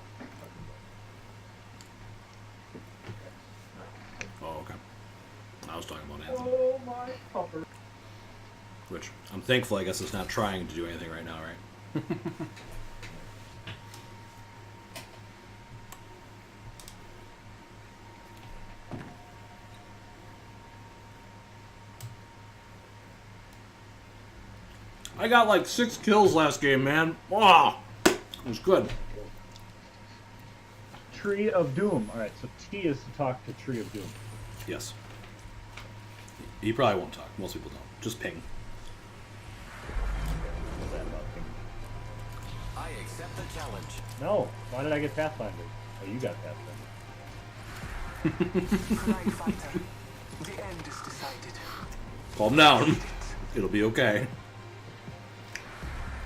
Oh, okay. I was talking about Anthem. oh my pupper. Which, I'm thankful, I guess it's not trying to do anything right now, right? I got like 6 kills last game, man. Wow, it was good. Tree of Doom. All right, so T is to talk to Tree of Doom. Yes. He probably won't talk. Most people don't. Just ping. What's that about ping? I accept the challenge. No. Why did I get Pathfinder? Oh, you got Pathfinder. Knight Fighter, the end is decided. Calm down. It'll be okay.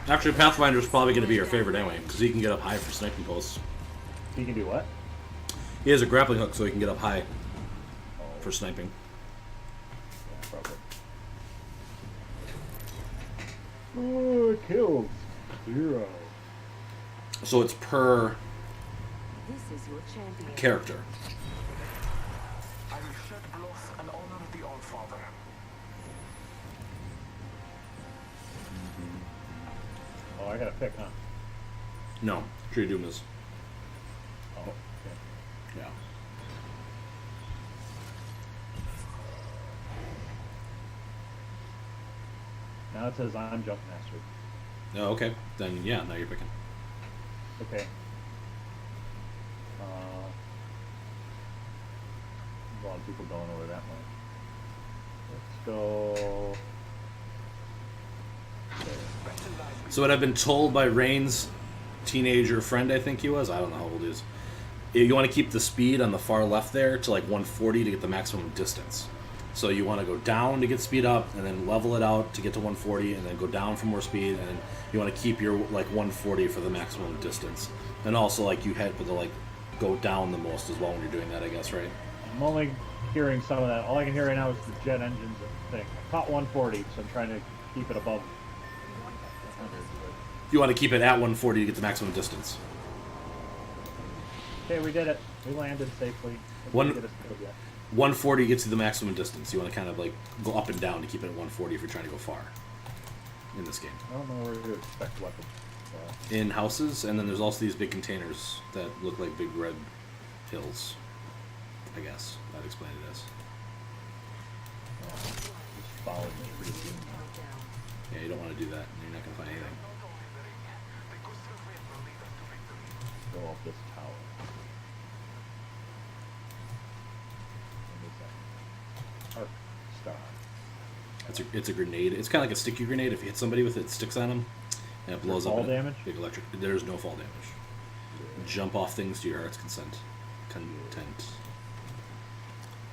Actually, Pathfinder's probably going to be your favorite anyway, because he can get up high for sniping posts. He can do what? He has a grappling hook, so he can get up high for sniping. Yeah, probably. Oh, kills. 0. So it's per This is your champion. character. I will shed blood and honor the Allfather. Oh, I gotta pick, huh? No, Tree of Doom is. Oh, okay. Yeah. Now it says I'm Jump Master. Oh, okay. Then, yeah, now you're picking. Okay. A lot of people going over that one. Let's go. So what I've been told by Rain's teenager friend, I think he was, I don't know how old he is, you want to keep the speed on the far left there to like 140 to get the maximum distance. So you want to go down to get speed up, and then level it out to get to 140, and then go down for more speed, and then you want to keep your like 140 for the maximum distance. And also like you had to like go down the most as well when you're doing that, I guess, right? I'm only hearing some of that. All I can hear right now is the jet engines thing. I caught 140, so I'm trying to keep it above 100. You want to keep it at 140 to get the maximum distance. Okay, we did it. We landed safely. One- Didn't get us killed yet. 140 gets you the maximum distance. You want to kind of like go up and down to keep it at 140 if you're trying to go far in this game. I don't know where to expect weapons. In houses, and then there's also these big containers that look like big red hills. I guess I'd explain it as. Just follow me pretty soon. Yeah, you don't want to do that. You're not going to find anything. Go up this tower. What is that? Arc star. It's a grenade. It's kind of like a sticky grenade. If you hit somebody with it, it sticks on them, and it blows up. Fall in a damage? Big electric. There's no fall damage. Jump off things to your heart's content.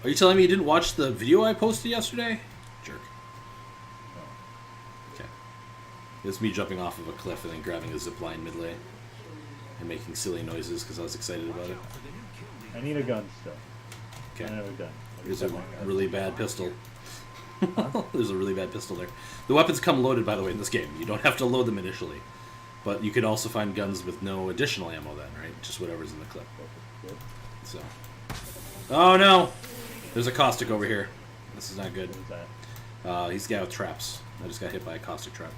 Are you telling me you didn't watch the video I posted yesterday? Jerk. Okay. It's me jumping off of a cliff and then grabbing a zip line midway and making silly noises because I was excited about it. I need a gun still. I Okay. have a gun. There's a really bad pistol. There's a really bad pistol there. The weapons come loaded, by the way, in this game. You don't have to load them initially. But you can also find guns with no additional ammo then, right? Just whatever's in the clip. So. Oh no! There's a caustic over here. This is not good. What is that? He's got with traps. I just got hit by a caustic trap.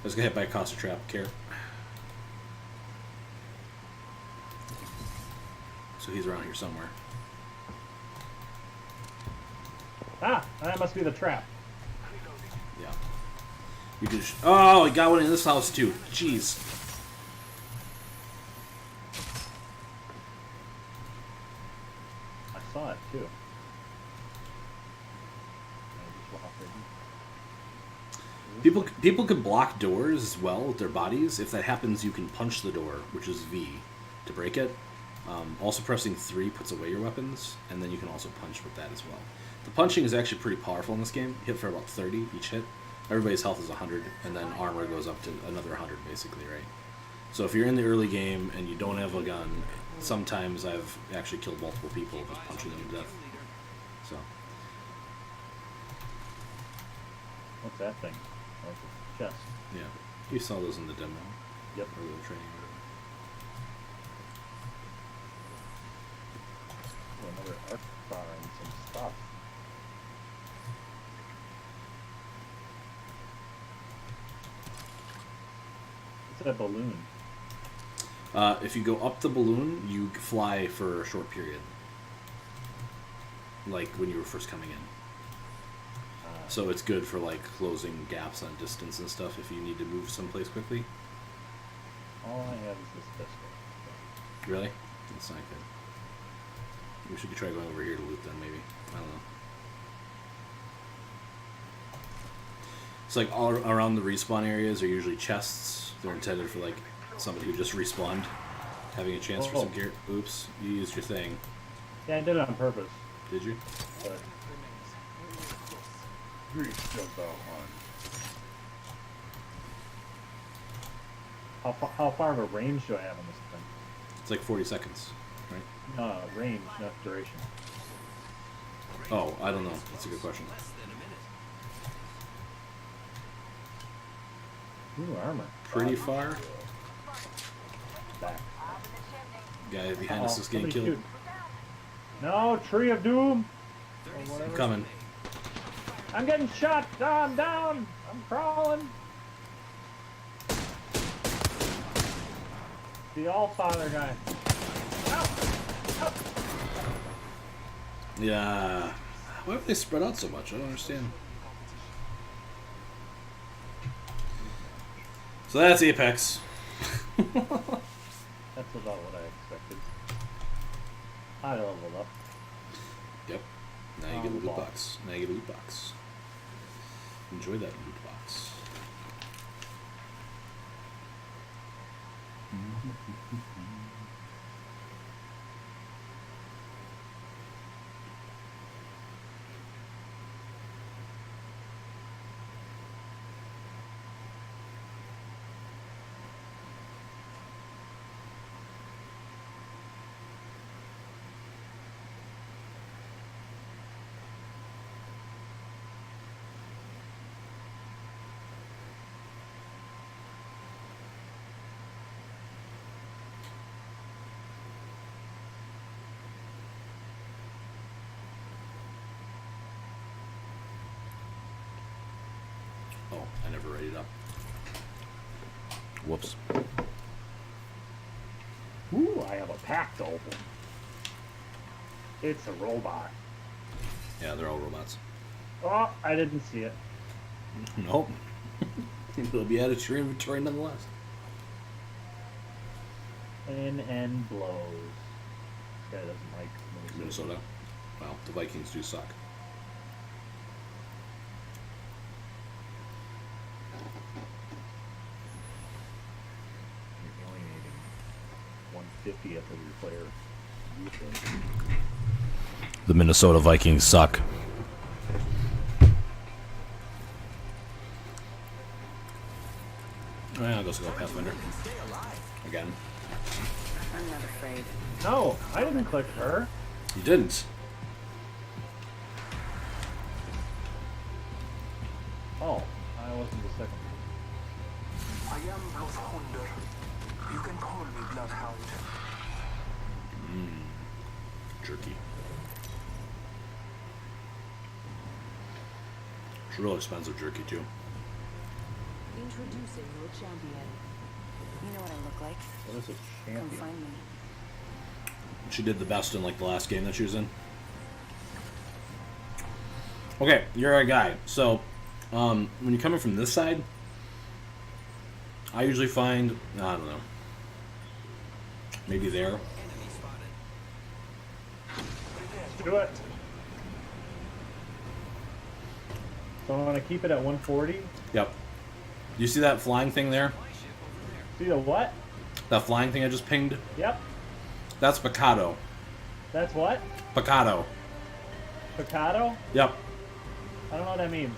I just got hit by a caustic trap. Care. So he's around here somewhere. Ah! That must be the trap. Yeah. You can. Oh, he got one in this house too. Jeez. I saw it too. People can block doors as well with their bodies. If that happens, you can punch the door, which is V, to break it. Also pressing 3 puts away your weapons, and then you can also punch with that as well. The punching is actually pretty powerful in this game. You hit for about 30 each hit. Everybody's health is 100, and then armor goes up to another 100, basically, right? So if you're in the early game and you don't have a gun, sometimes I've actually killed multiple people just punching them to death. So. What's that thing? Oh, it's a chest. Yeah, you saw those in the demo. Yep. Or the training. Oh, another arc bar and some stuff. What's that balloon? If you go up the balloon, you fly for a short period. Like when you were first coming in. So it's good for like closing gaps on distance and stuff if you need to move someplace quickly. All I have is this pistol. Really? That's not good. We should try going over here to loot then, maybe. I don't know. It's like all around the respawn areas are usually chests. They're intended for like somebody who just respawned, having a chance for some gear. Oops, you used your thing. Yeah, I did it on purpose. Did you? But jumped out one. How far of a range do I have on this thing? It's like 40 seconds, right? No, range, not duration. Oh, I don't know. That's a good question. Ooh, armor. Pretty far. Back. Guy behind us is getting somebody killed. shoot. No, Tree of Doom. Or I'm whatever. coming. I'm getting shot. I'm down. I'm crawling. The All-Father guy. Yeah. Why have they spread out so much? I don't understand. So that's Apex. That's about what I expected. I leveled up. Yep. Now you get a loot box. Now you get a loot box. Enjoy that loot box. Oh, I never read it up. Whoops. Ooh, I have a pack to open. It's a robot. Yeah, they're all robots. Oh, I didn't see it. Nope. It'll be added to your inventory nonetheless. NN blows. This guy doesn't like Minnesota. Well, the Vikings do suck. You're alienating 1/50th of your player. The Minnesota Vikings suck. I'll just go Pathfinder. Again. I'm not afraid. No, I didn't click her. You didn't. Oh, I wasn't the second. I am Bloodhunder. You can call me Bloodhound. Jerky. It's real expensive jerky too. Introducing your champion. You know what I look like. What is a Come champion? find me. She did the best in like the last game that she was in. Okay, you're a guy. So, when you're coming from this side, I usually find, I don't know, maybe there. Do it. So I'm gonna keep it at 140. Yep. You see that flying thing there? See the what? That flying thing I just pinged? Yep. That's Picado. That's what? Picado. Picado? Yep. I don't know what that means.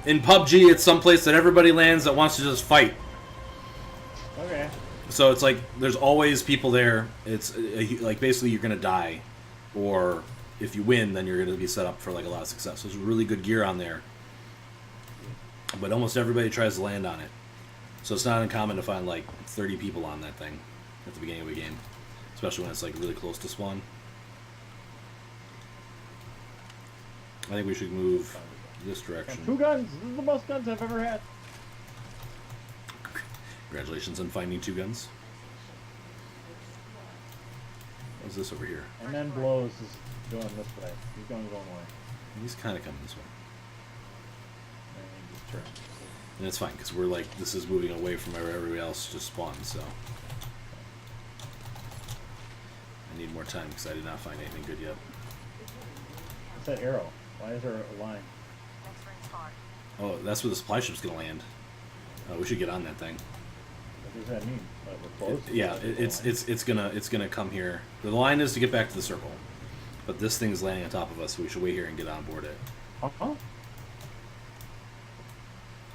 In PUBG, it's someplace that everybody lands that wants to just fight. Okay. So it's like there's always people there. It's like basically you're gonna die, or if you win, then you're gonna be set up for like a lot of success. There's really good gear on there, but almost everybody tries to land on it. So it's not uncommon to find like 30 people on that thing at the beginning of a game, especially when it's like really close to spawn. I think we should move this direction. 2 guns. This is the most guns I've ever had. Congratulations on finding 2 guns. What's this over here? And then blows is going this way. He's going the wrong way. He's kind of coming this way. turret. And it's fine, because we're like, this is moving away from where everybody else just spawned, so. I need more time, because I did not find anything good yet. What's that arrow? Why is there a line? Next ring's far. Oh, that's where the supply ship's gonna land. We should get on that thing. What does that mean? We're close? Yeah, it's gonna come here. The line is to get back to the circle, but this thing's landing on top of us, so we should wait here and get on board it. Huh?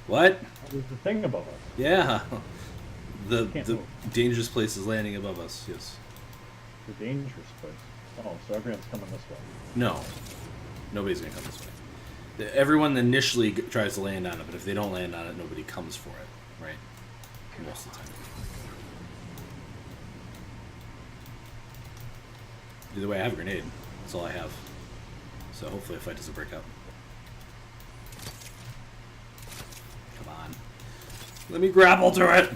What? There's the thing above us. Yeah, the Can't the move. dangerous place is landing above us. Yes. The dangerous place. Oh, so everyone's coming this way. No, nobody's gonna come this way. Everyone initially tries to land on it, but if they don't land on it, nobody comes for it, right? Most of the time. Either way, I have a grenade. That's all I have. So hopefully a fight doesn't break out. Come on. Let me grapple to it!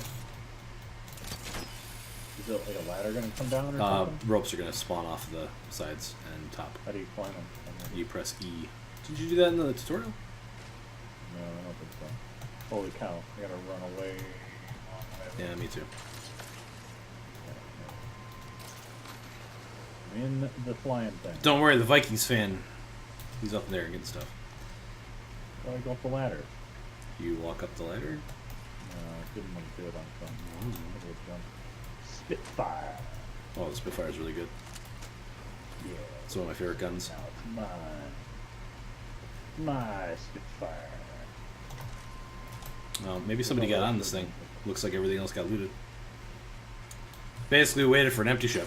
Is it like a ladder going to come down or something? Ropes are going to spawn off the sides and top. How do you climb them? You press E. Did you do that in the tutorial? No, I don't think so. Holy cow. I gotta run away. Yeah, me too. I'm in the flying thing. Don't worry, the Vikings fan, he's up there getting stuff. How do I go up the ladder? You walk up the ladder? Didn't want to do it on something. Jump. Spitfire. Oh, the Spitfire's really good. Yeah. It's one of my favorite guns. Now it's mine. My Spitfire. Maybe somebody got on this thing. Looks like everything else got looted. Basically, we waited for an empty ship.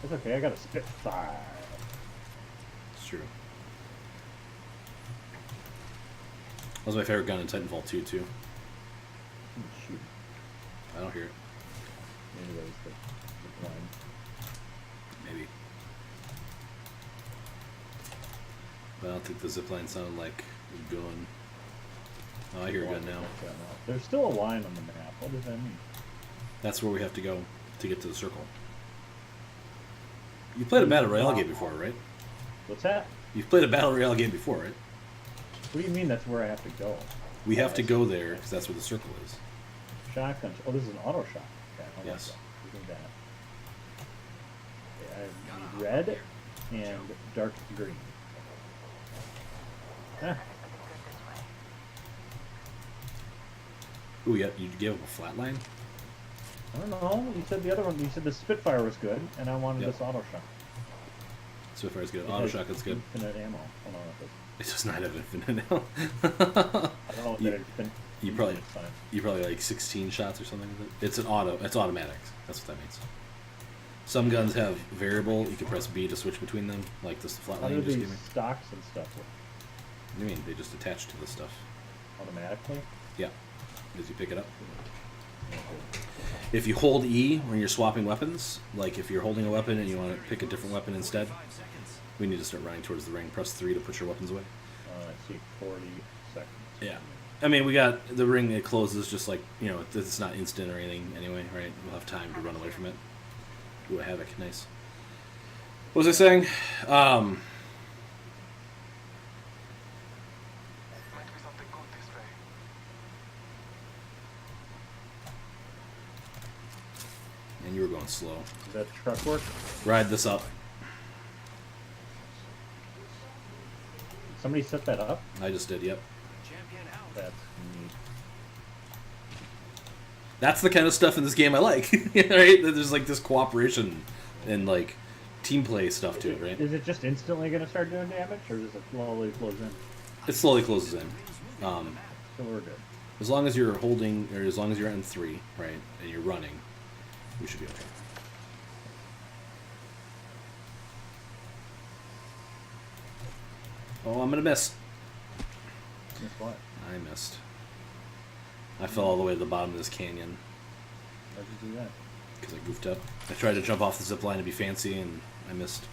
It's okay, I got a Spitfire. It's true. That was my favorite gun in Titanfall 2, too. Shoot. I don't hear it. Anyways, the line. Maybe. But I don't think the zipline sounded like a gun. Oh, I hear a gun now. There's still a line on the map. What does that mean? That's where we have to go to get to the circle. You played a Battle Royale game before, right? What's that? You've played a Battle Royale game before, right? What do you mean that's where I have to go? We have to go there because that's where the circle is. Shotgun. Oh, this is an auto shot. Okay, I like Yes. that. Give me that. Okay, I need red and dark green. Ah, Ooh, yeah, you gave him a flat line? I don't know. You said the other one. You said the Spitfire was good, and I wanted Yep. this auto shot. Spitfire's good. It Auto has shotgun's good. Infinite ammo. Hold on. It does not have infinite now. I don't know what You- that infinite. you probably- infinite sign. You probably like 16 shots or something with it. It's an auto. It's automatic. That's what that means. Some guns have variable. You can press B to switch between them, like this flat How line do you just these gave me. stocks and stuff work? What do you mean? They just attach to the stuff. Automatically? Yeah, as you pick it up. If you hold E when you're swapping weapons, like if you're holding a weapon and you want to pick a different weapon instead, we need to start running towards the ring. Press 3 to put your weapons away. Let's see, 40 seconds. Yeah. I mean, we got the ring, it closes just like, you know, it's not instant or anything anyway, right? We'll have time to run away from it. Ooh, a Havoc. Nice. What was I saying? Might be something good this way. And you were going slow. Does that truck work? Ride this up. Somebody set that up? I just did, yep. That's neat. That's the kind of stuff in this game I like, right? There's like this cooperation and like team play stuff to it, right? Is it just instantly going to start doing damage, or does it slowly close in? It slowly closes in. So we're good. As long as you're holding, or as long as you're on 3, right, and you're running, we should be okay. Oh, I'm gonna miss. Guess what? I missed. I fell all the way to the bottom of this canyon How'd you do that? because I goofed up. I tried to jump off the zip line to be fancy, and I missed.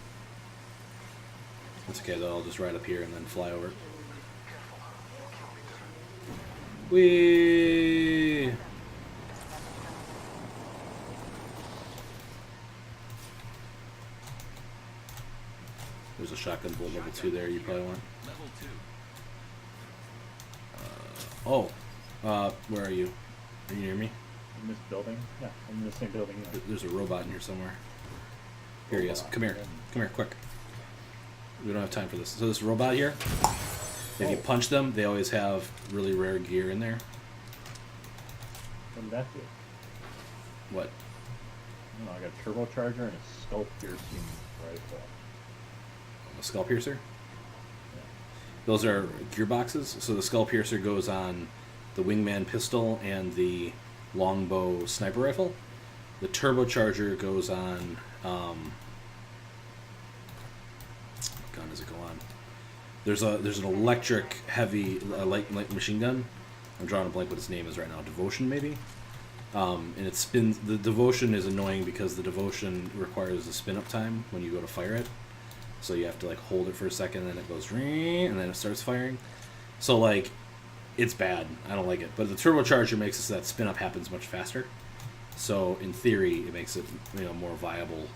That's okay, though. I'll just ride up here and then fly over. Whee! There's a shotgun bolt level 2 there you probably want. Level 2. Oh, where are you? Are you near me? In this building? Yeah, I'm in the same building. There's a robot in here somewhere. Here he is. Come here. Come here, quick. We don't have time for this. So this robot here, if you punch them, they always have really rare gear in there. What did that do? What? I don't know, I got a turbocharger and a skull piercing rifle. A skull piercer? Those are gearboxes. So the skull piercer goes on the wingman pistol and the longbow sniper rifle. The turbocharger goes on. What gun does it go on? There's an electric heavy light machine gun. I'm drawing a blank what its name is right now. Devotion maybe. And it spins. The devotion is annoying because the devotion requires a spin up time when you go to fire it. So you have to like hold it for a second, and then it goes ring, and then it starts firing. So like, it's bad. I don't like it. But the turbocharger makes it so that spin up happens much faster. So in theory, it makes it more viable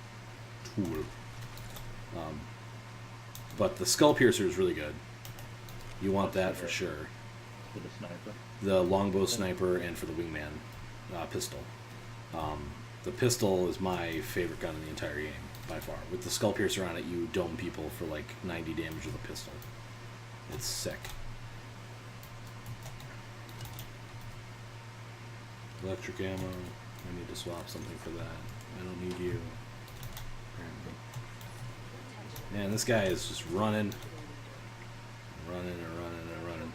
tool. But the skull piercer is really good. You want that for sure. For the sniper? The longbow sniper and for the wingman pistol. The pistol is my favorite gun in the entire game by far. With the skull piercer on it, you dome people for like 90 damage with a pistol. It's sick. Electric ammo. I need to swap something for that. I don't need you. Apparently. Man, this guy is just running. Running and running and running.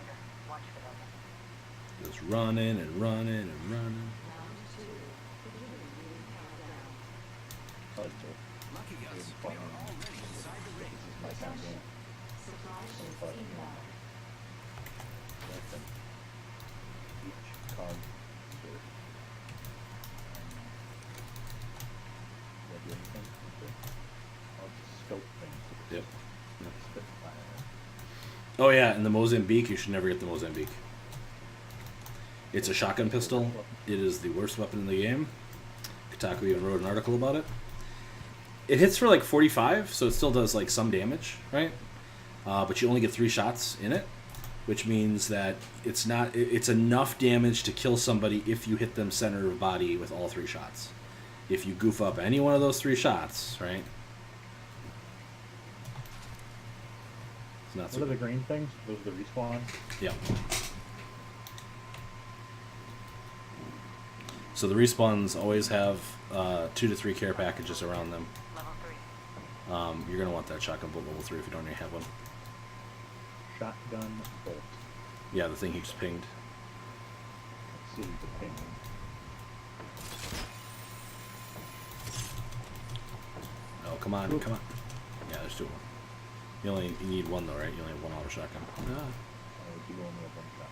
Just running and running and running. Lucky us, we are already inside the ring. This is my kind of game. Each card here. Did I do anything? Oh, it's a scope thing. Yep. Spitfire. Oh yeah, and the Mozambique, you should never get the Mozambique. It's a shotgun pistol. It is the worst weapon in the game. Kotaku even wrote an article about it. It hits for like 45, so it still does like some damage, right? But you only get 3 shots in it, which means that it's enough damage to kill somebody if you hit them center of body with all 3 shots. If you goof up any one of those 3 shots, right? It's not so What are the green things? Those are the respawn? Yeah. So the respawns always have 2 to 3 care packages around them. You're going to want that shotgun bolt level 3 if you don't already have one. Shotgun bolt. Yeah, the thing he just pinged. Let's see the ping. Oh, come on, come on. Yeah, there's 2 of them. You need 1 though, right? You only have 1 auto shotgun. Ah, I do only have 1 shot.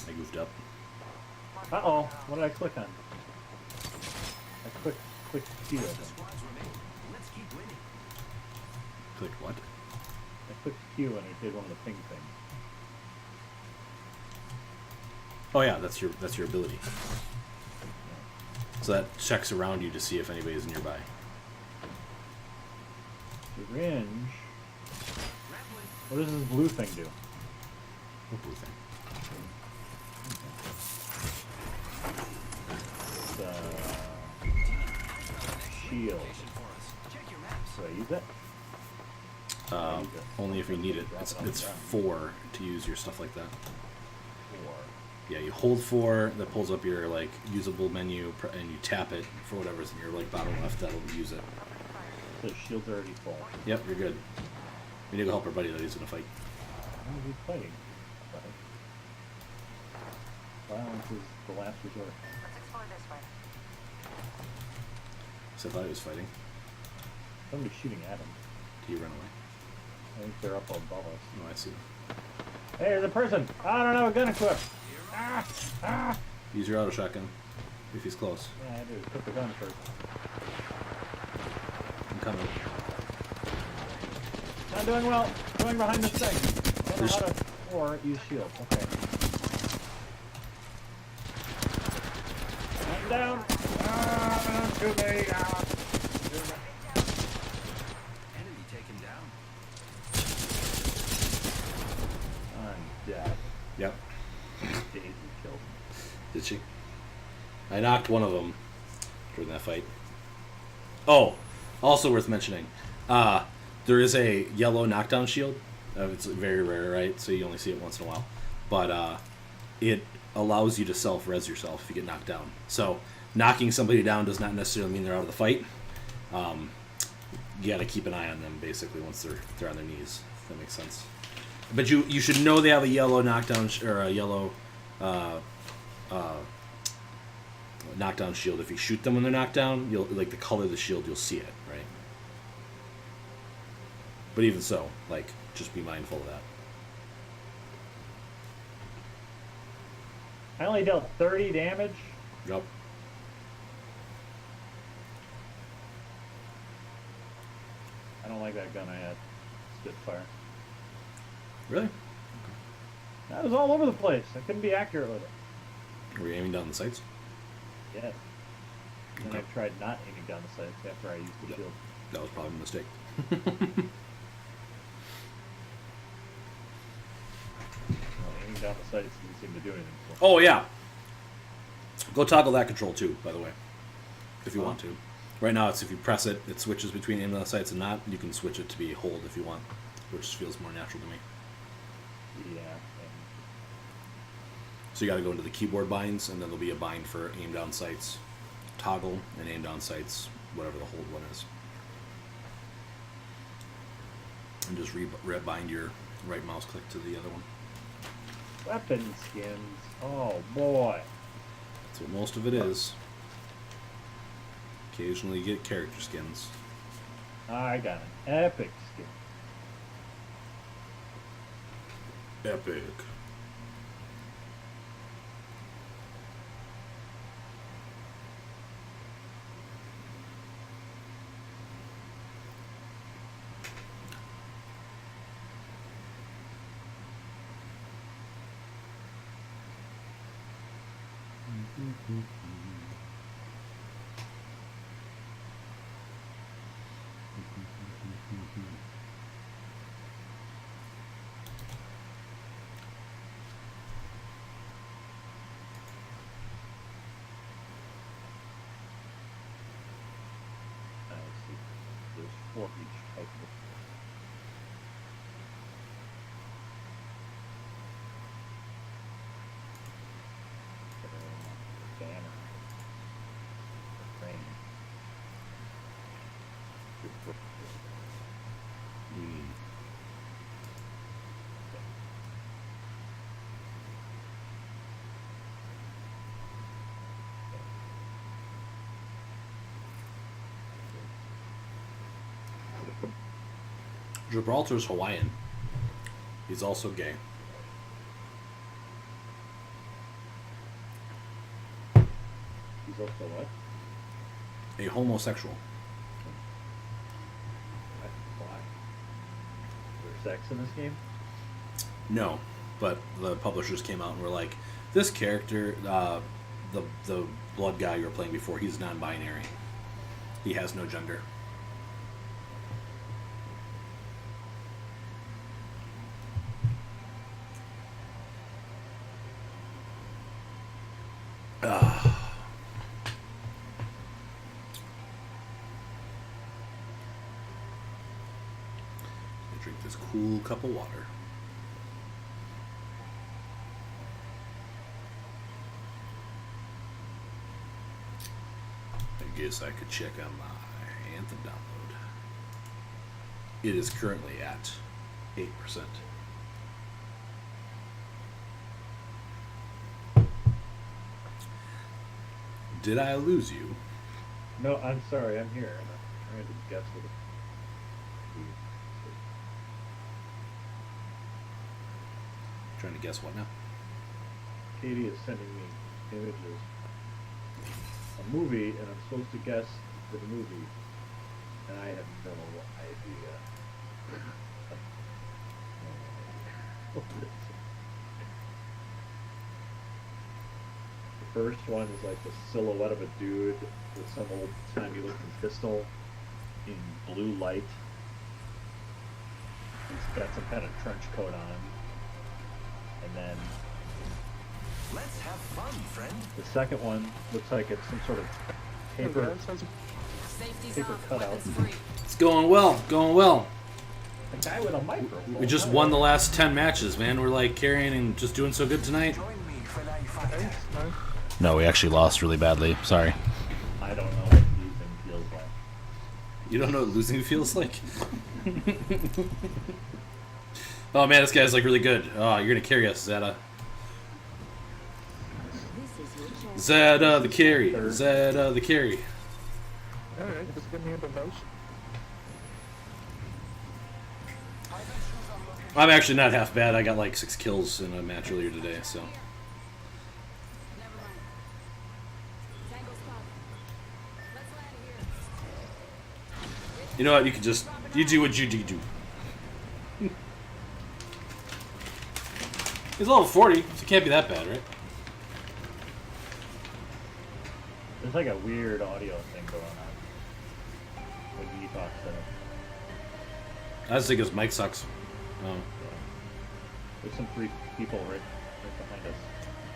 I goofed up. Uh-oh, what did I click on? I clicked Q. Squads remain. Let's keep winning. Clicked what? I clicked Q and it did one of the ping things. Oh yeah, that's your ability. So that checks around you to see if anybody's nearby. Syringe. What does this blue thing do? What blue thing? Shield. Do I use it? Only if you need it. It's 4 to use your stuff like that. 4. Yeah, you hold 4, that pulls up your like usable menu, and you tap it for whatever's in your like bottom left. That'll use it. The shield's already full. Yep, you're good. We need to go help our buddy that he's gonna fight. Why is he fighting? Violence is the last resort. Let's explore this way. So I thought he was fighting. Somebody's shooting at him. Did he run away? I think they're up above us. No, I see. Hey, there's a person! I don't have a gun equipped! Ah! Ah! Use your auto shotgun if he's close. Yeah, I do. Put the gun first. I'm coming. Not doing well. Going behind this thing. Don't know how to... Or use shield. Okay. I'm down! Ah! Don't shoot me! Ah! Enemy taken down. I'm Yeah, Yep. Daisy killed him. Did she? I knocked one of them during that fight. Oh, also worth mentioning, there is a yellow knockdown shield. It's very rare, right? So you only see it once in a while. But it allows you to self-res yourself if you get knocked down. So knocking somebody down does not necessarily mean they're out of the fight. You got to keep an eye on them, basically, once they're on their knees, if that makes sense. But you should know they have a yellow knockdown or a yellow knockdown shield. If you shoot them when they're knocked down, you'll like the color of the shield, you'll see it, right? But even so, like, just be mindful of that. I only dealt 30 damage. Yep. I don't like that gun I had. Spitfire. Really? That was all over the place. I couldn't be accurate with it. Were you aiming down the sights? Yes. And Okay. I tried not aiming down the sights after I used the Yep. shield. That was probably a mistake. Well, aiming down the sights didn't seem to do anything for me. Oh, yeah. Go toggle that control, too, by the way, if you want to. Right now, it's if you press it, it switches between aiming down the sights and not. You can switch it to be hold if you want, which feels more natural to me. Yeah. So you got to go into the keyboard binds, and then there'll be a bind for aim down sights, toggle, and aim down sights, whatever the hold one is. And just rebind your right mouse click to the other one. Weapon skins. Oh boy. That's what most of it is. Occasionally you get character skins. I got an epic skin. Epic. I see. There's 4 each type of. Banner. Frame. Gibraltar's Hawaiian. He's also gay. He's also what? A homosexual. Why? Is there sex in this game? No, but the publishers came out and were like, this character, the blood guy you were playing before, he's non-binary. He has no gender. Drink this cool cup of water. I guess I could check on my Anthem download. It is currently at 8%. Did I lose you? No, I'm sorry. I'm here. And I'm trying to guess what it. Trying to guess what now? Katie is sending me images. A movie, and I'm supposed to guess the movie, and I have no idea. The first one is like the silhouette of a dude with some old-timey looking pistol in blue light. He's got some kind of trench coat on him. then Let's have fun, friend. the second one looks like it's some sort of paper Safety's paper off, cutout. weapons free. It's going well, going well. A guy with a microphone. We just won the last 10 matches, man. We're like carrying and just doing so good tonight. Join me, fellow fighter. No, we actually lost really badly. Sorry. I don't know what losing feels like. You don't know what losing feels like? Oh man, this guy's like really good. Oh, you're gonna carry us, Zeta. Zeta the carry. Zeta the carry. Alright, just give me a devotion. I'm actually not half bad. I got like 6 kills in a match earlier today, so. Never mind. Tango spotted. Let's land here. You know what? You can just you do what you do. He's level 40, so it can't be that bad, right? There's like a weird audio thing going on when he talks to him. I just think his mic sucks. Oh. There's some 3 people right behind us,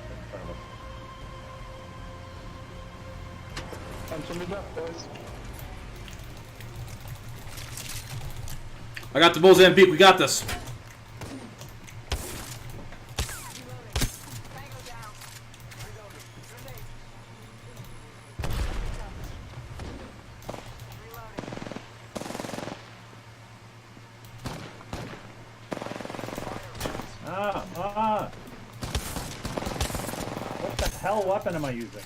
in front of us. Punch him up, boys. I got the Mozambique. We got this. Tango down. What the hell weapon am I using?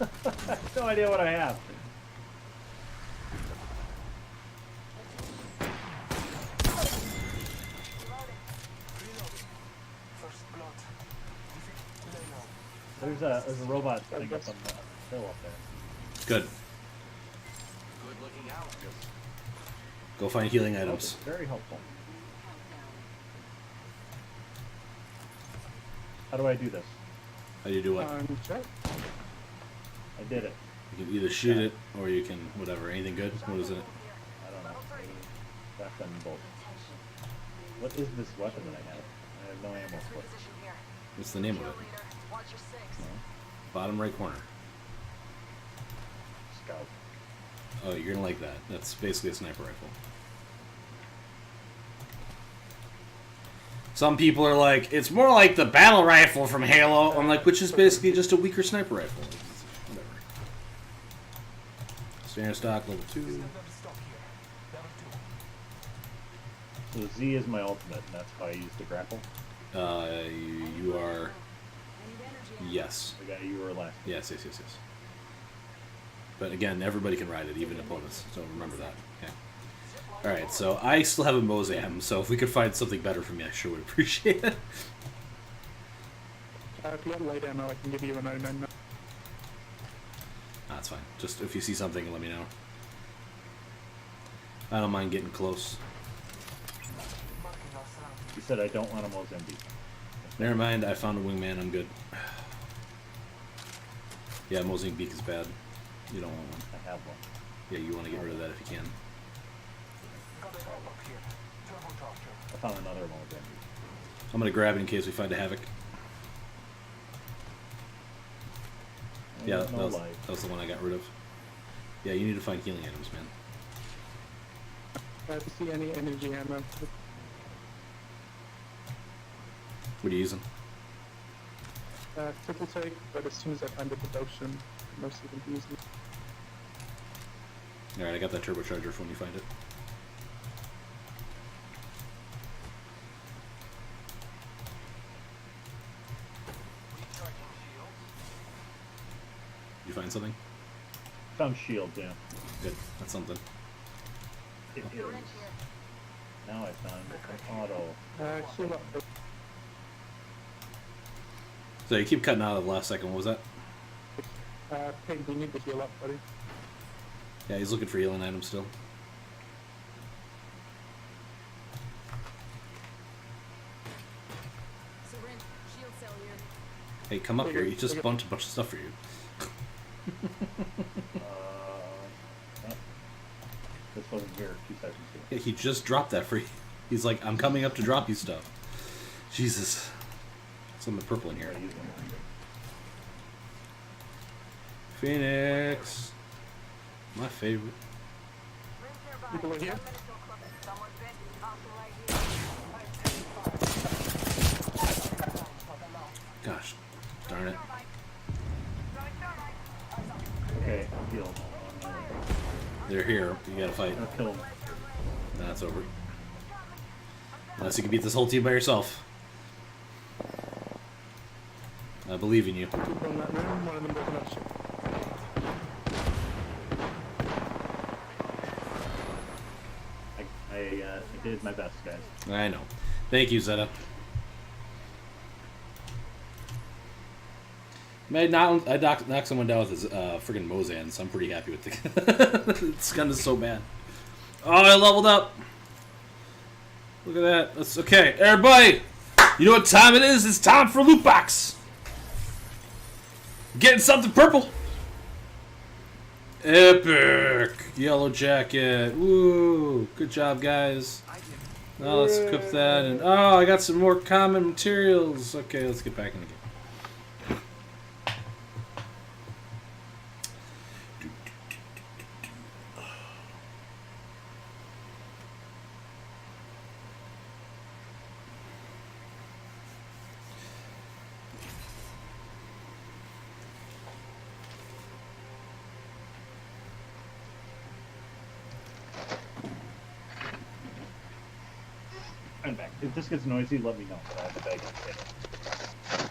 I have no idea what I have. First blood. There's a robot sitting up on the hill up there. Good. Good looking out. Go find healing items. Very helpful. How do I do this? How do you do what? Check. I did it. You can either shoot it or you can whatever. Anything good? What is it? I don't know. Weapon bolt. What is this weapon that I have? I have no ammo for it. What's the name of it? Bottom right corner. Scout. Oh, you're gonna like that. That's basically a sniper rifle. Some people are like, it's more like the battle rifle from Halo. I'm like, which is basically just a weaker sniper rifle. Whatever. Standard stock, level 2. Never stop here. Level 2. So Z is my ultimate, and that's how I use the grapple. You are... Yes. The guy you were last. Yes. But again, everybody can ride it, even opponents. So remember that. Okay. Alright, so I still have a Mozam, so if we could find something better for me, I sure would appreciate it. If you have light ammo, I can give you a 99. That's fine. Just if you see something, let me know. I don't mind getting close. You said I don't want a Mozambique. Never mind, I found a wingman, I'm good. Yeah, Mozambique is bad. You don't want one. I have one. Yeah, you want to get rid of that if you can. Got a help up here. Turbocharger. I found another Mozambique. I'm going to grab it in case we find a Havoc. Yeah, that No was, light. that was the one I got rid of. Yeah, you need to find healing items, man. If you see any energy ammo, What are you using? triple take, but as soon as I find a devotion, most of them use it. Alright, I got that turbocharger for when you find it. Did you find something? Found shield, yeah. Good, that's something. It is. Now I found an auto. Heal up. So you keep cutting out of the last second, what was that? Pig, you need to heal up, buddy. Yeah, he's looking for healing items still. Syringe, shield cell here. Hey, come up here, he just bumped a bunch of stuff for you. Oh, this wasn't here 2 seconds ago. Yeah, he just dropped that for you. He's like, I'm coming up to drop you stuff. Jesus. Something purple in here. Gotta use them. Phoenix. My favorite. Rings nearby. People in here? 10 minutes till close. Someone bit. Also right here. Gosh, darn it. Okay, heal. They're here. You gotta fight. I'll kill him. That's over. Unless you can beat this whole team by yourself. I believe in you. People in that room, one of them broken up shit. I did my best, guys. I know. Thank you, Zeta. I knocked someone down with his friggin' Mozan, so I'm pretty happy with the. This gun is so bad. Oh, I leveled up. Look at that. That's okay. Everybody, you know what time it is? It's time for loot box. Getting something purple. Epic yellow jacket. Woo! Good job, guys. Now let's equip that, and oh, I got some more common materials. Okay, let's get back in the game. I'm back. If this gets noisy, let me know. But I have a bag of potatoes.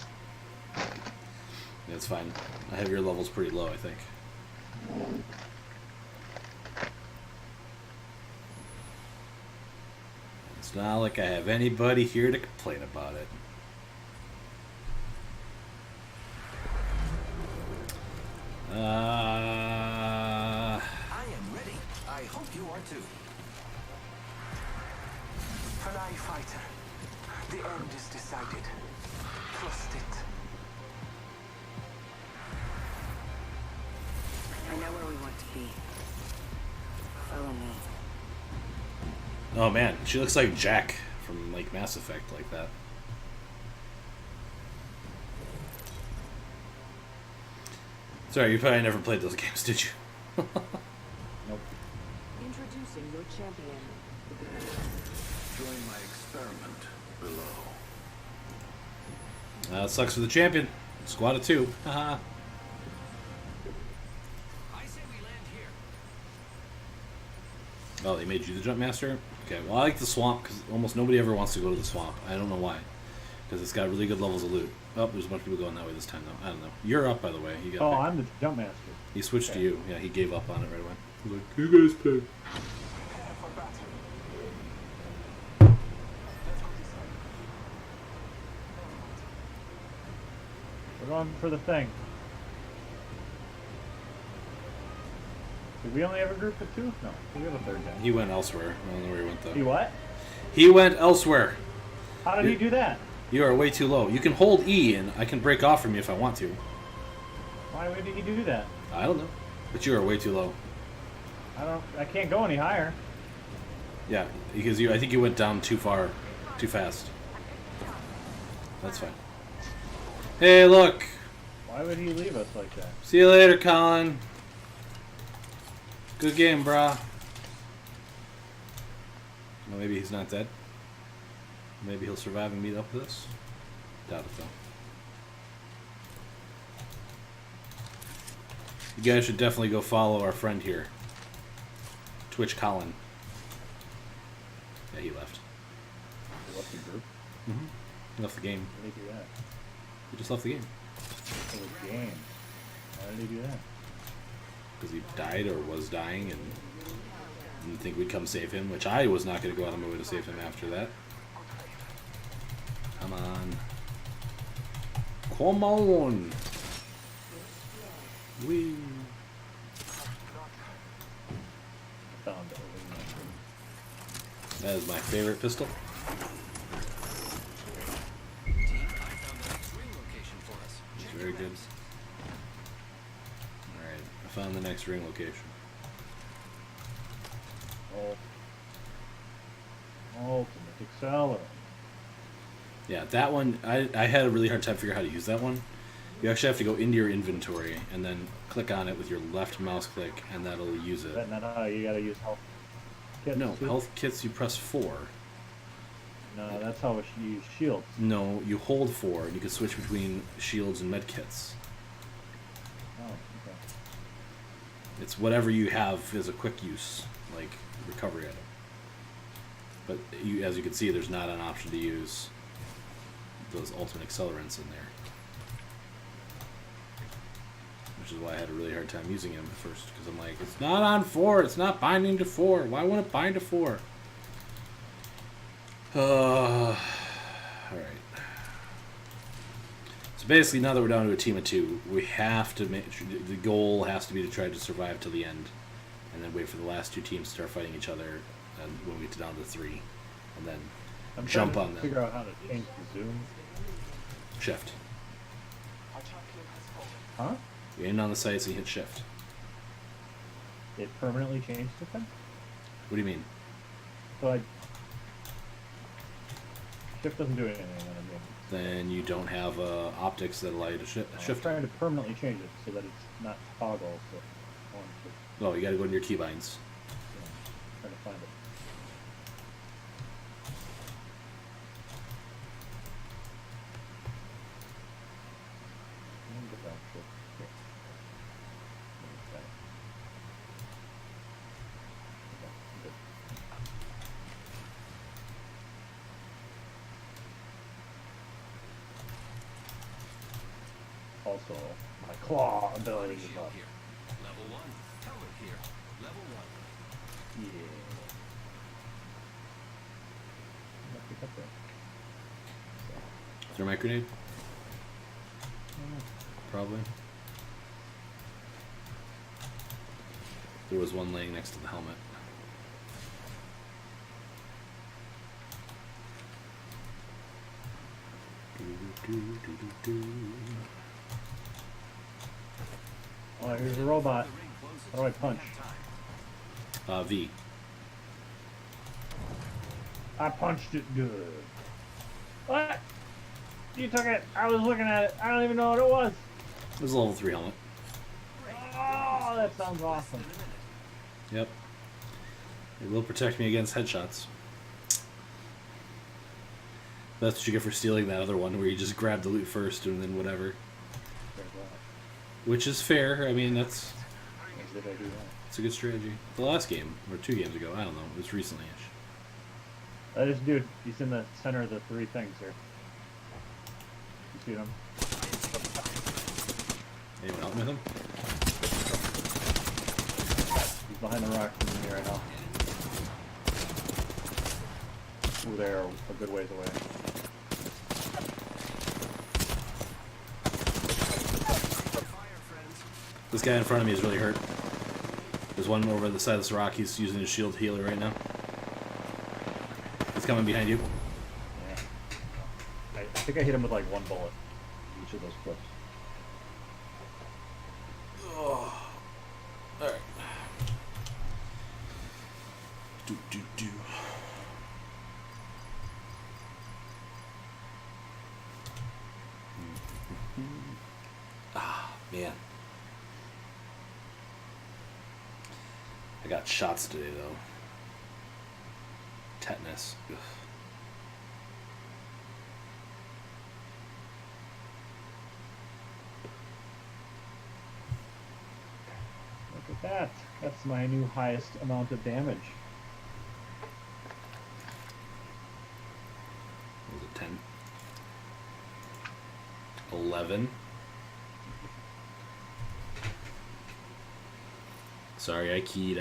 That's fine. I have your levels pretty low, I think. It's not like I have anybody here to complain about it. I am ready. I hope you are too. Fly fighter. The end is decided. Trust it. I know where we want to be. Follow me. Oh man, she looks like Jack from like Mass Effect, like that. Sorry, you probably never played those games, did you? Nope. Introducing your champion. Join my experiment below. It sucks for the champion. Squad of 2. Haha. I say we land here. Oh, they made you the jump master? Okay, well I like the swamp because almost nobody ever wants to go to the swamp. I don't know why. Because it's got really good levels of loot. Oh, there's a bunch of people going that way this time though. I don't know. You're up, by the way. You got Oh, picked. I'm the jump master. He switched to okay. you. Yeah, he gave up on it right away. He's like, you guys pick. Prepare for battle. Let's go this way. We're going for the thing. Did we only have a group of 2? No, we have a third guy. He went elsewhere. I don't know where he went He though. what? He went elsewhere. How did he do that? You are way too low. You can hold E and I can break off from you if I want to. Why did he do that? I don't know. But you are way too low. I can't go any higher. Yeah, because I think you went down too far, too fast. That's fine. Hey, look. Why would he leave us like that? See you later, Colin. Good game, brah. Well, maybe he's not dead. Maybe he'll survive and meet up with us. Doubt it, though. You guys should definitely go follow our friend here. Twitch Colin. Yeah, he left. He left the group? He left the game. Why did he do that? He just left the game. For the game. Why did he do that? Because he died or was dying and didn't think we'd come save him, which I was not going to go out of my way to save him after that. Come on. Come on. Wee. Found it. That is my favorite pistol. Team, I found the next ring location for us. It's Check very your good. maps. Alright, I found the next ring location. Ultimate Accelerant. Yeah, that one, I had a really hard time figuring out how to use that one. You actually have to go into your inventory and then click on it with your left mouse click, and that'll use it. Isn't that how you gotta use health kits? No, too? health kits you press 4. No, that's how you use shields. No, you hold 4, and you can switch between shields and med kits. Oh, okay. It's whatever you have as a quick use, like recovery item. But you, as you can see, there's not an option to use those ultimate accelerants in there. Which is why I had a really hard time using him at first, because I'm like, it's not on 4, it's not binding to 4. Why won't it bind to 4? Alright. So basically, now that we're down to a team of 2, we have to make the goal has to be to try to survive till the end, and then wait for the last 2 teams to start fighting each other, and when we get down to 3, and then I'm jump trying on to them. figure out how to change the zoom. Shift. Huh? You aim on the sights and you hit shift. It permanently changed it then? What do you mean? So shift doesn't do anything when I'm doing it. Then you don't have optics that allow you to I'm shift. trying to permanently change it so that it's not toggle. So I want to, Oh, you gotta go into your keybinds. trying to find it. Let me get that shit. Here. Okay. Okay, good. Also, my claw ability is up. Here. Level 1. Helmet here. Level 1. Yeah. Let's pick up there. Thermite grenade? Probably. There was one laying next to the helmet. Oh, here's a robot. How do I punch? V. I punched it good. What? You took it. I was looking at it. I don't even know what it was. It was a level 3 helmet. Oh, that sounds awesome. Yep. It will protect me against headshots. That's what you get for stealing that other one, where you just grab the loot first and then whatever. Which is fair. I mean, that's Did I do that? it's a good strategy. The last game, or 2 games ago, I don't know. It was recently-ish. This dude, he's in the center of the 3 things here. You see him? Anyone help me with him? He's behind the rock from me right now. Ooh, they're a good ways away. This guy in front of me is really hurt. There's one over the side of this rock. He's using his shield healer right now. He's coming behind you. Yeah. I think I hit him with like 1 bullet. Each of those clips. Oh. Alright. Do. Ah, man. I got shots today, though. Tetanus. Ugh. Look at that. That's my new highest amount of damage. Was it 10? 11? Sorry, I keyed.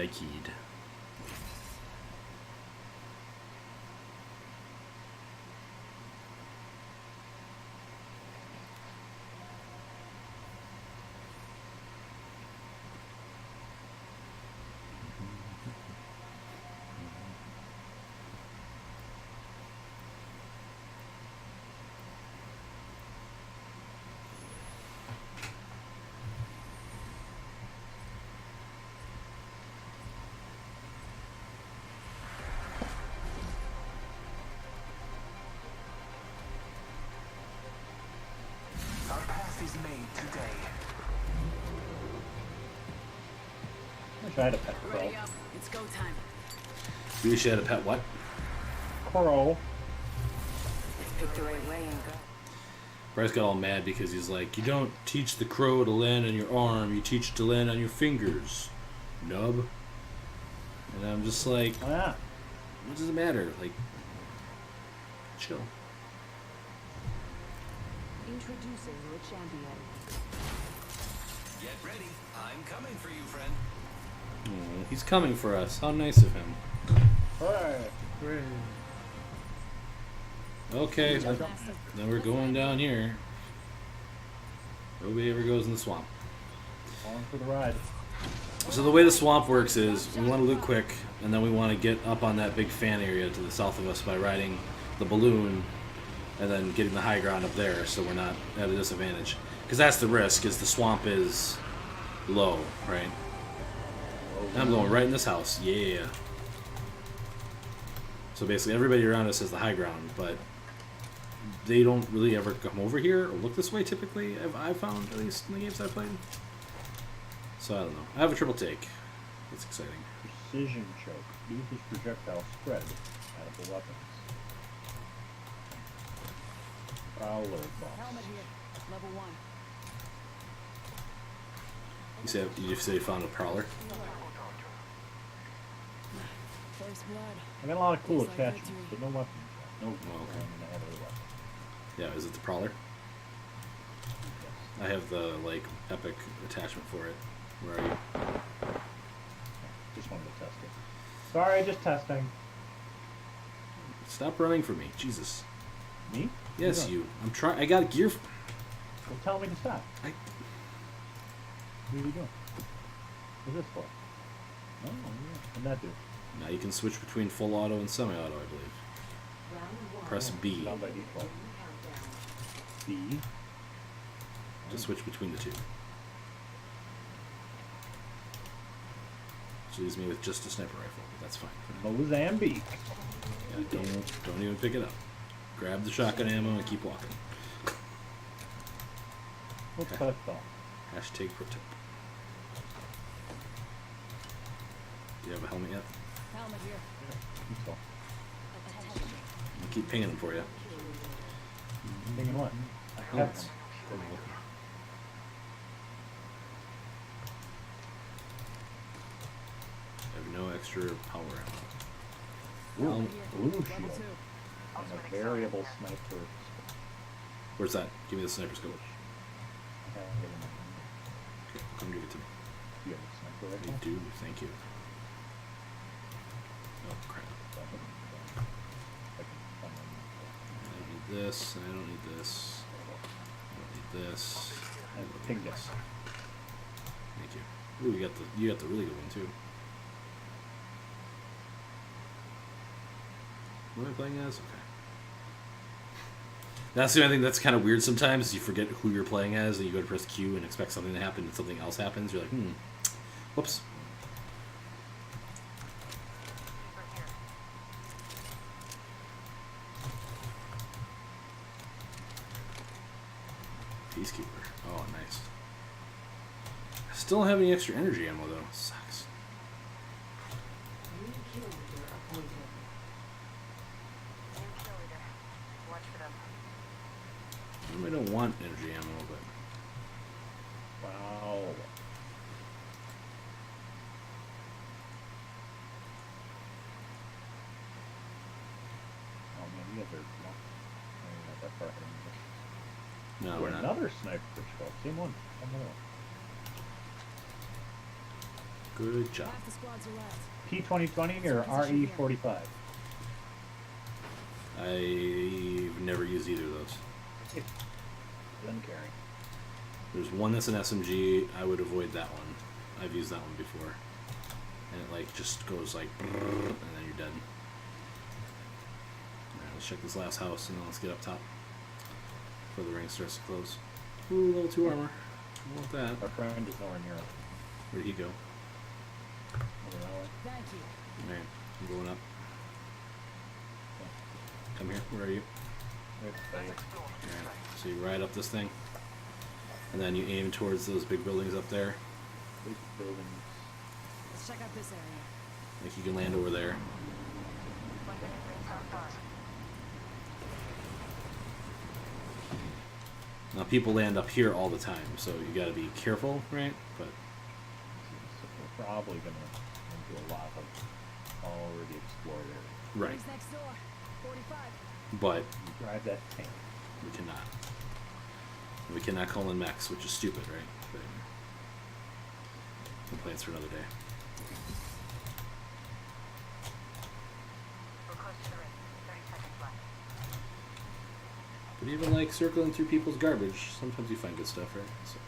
made today. I wish I had a pet crow. Ready up. It's go time. You wish you had a pet what? Crow. Pick the right way and go. Bryce got all mad because he's like, you don't teach the crow to land on your arm, you teach it to land on your fingers, nub. And I'm just like, Oh, yeah. what does it matter? Like, chill. Introducing your champion. Get ready. I'm coming for you, friend. Oh, he's coming for us. How nice of him. Alright. Okay, then we're going down here. Nobody ever goes in the swamp. On for the ride. So the way the swamp works is we want to loot quick, and then we want to get up on that big fan area to the south of us by riding the balloon, and then getting the high ground up there, so we're not at a disadvantage. Because that's the risk, is the swamp is low, right? I'm going right in this house, yeah. So basically everybody around us has the high ground, but they don't really ever come over here or look this way typically, I've found, at least in the games I've played. So I don't know. I have a triple take. That's exciting. Precision choke. Uses projectile spread. Edible weapons. Prowler boss. Helmet here. Level 1. You say you found a prowler? First blood. I got a lot of cool Tastes like attachments, victory. but no weapons. No. okay. I mean, I have other weapons. Yeah, is it the prowler? I have the like epic attachment for it. Where are you? Just wanted to test it. Sorry, just testing. Stop running from me, Jesus. Me? Yes, What you. I'm trying. I got gear. Well, tell me to stop. I- What are you doing? What's this for? Oh, yeah. What'd that do? Now you can switch between full auto and semi-auto, I believe. Press B Down by default. B. to switch between the two. Which leaves me with just a sniper rifle. But that's fine. For now. Mozambique. Yeah, don't even pick it up. Grab the shotgun ammo and keep walking. What's Okay. that though? Hashtag pro tip. Do you have a helmet yet? Helmet here. So, I'll keep pinging them for you. thinking what? Helmets. I have no extra power ammo. Helmet here. Blue Level shield. 2. And a variable sniper. Where's that? Give me the sniper scope. Okay, Okay, come give it to me. you have a sniper I rifle? do, thank you. Oh crap. I don't need this, and I don't need this. I don't need this. I And don't ping need it. this. Thank you. Ooh, you got the really good one too. What am I playing as? Okay. That's the only thing that's kind of weird sometimes. Is you forget who you're playing as, and you go to press Q and expect something to happen, and something else happens. You're like, whoops. Peacekeeper. Oh, nice. I still don't have any extra energy ammo though. Sucks. Watch for them. I really don't want energy ammo, but Wow. Oh man, you guys are not that far ahead of me. no, Oh, we're not. another sniper scope. Same one. Another one. Good job. Half the squads are left. P2020 or RE45? I've never used either of those. Gun carry. There's one that's an SMG. I would avoid that one. I've used that one before, and it like just goes like, brrr, and then you're dead. Alright, let's check this last house, and then let's get up top before the ring starts to close. Ooh, level 2 armor. I want that. Our friend is nowhere near us. Where'd he go? Over that way. Thank you. Alright, I'm going up. Come here. Where are you? Right, Alright, so you ride up this thing. And then you aim towards those big buildings up there. Big buildings. Let's check out this area. Like you can land over there. Now people land up here all the time, so you got to be careful, right? But So we're probably gonna do a lot of already explored areas. right, Who's next door? 45. but You drive that tank. we cannot. We cannot call in mechs, which is stupid, right? But complaints for another day. We're close to the ring. 30 seconds left. But even like circling through people's garbage, sometimes you find good stuff, right? So.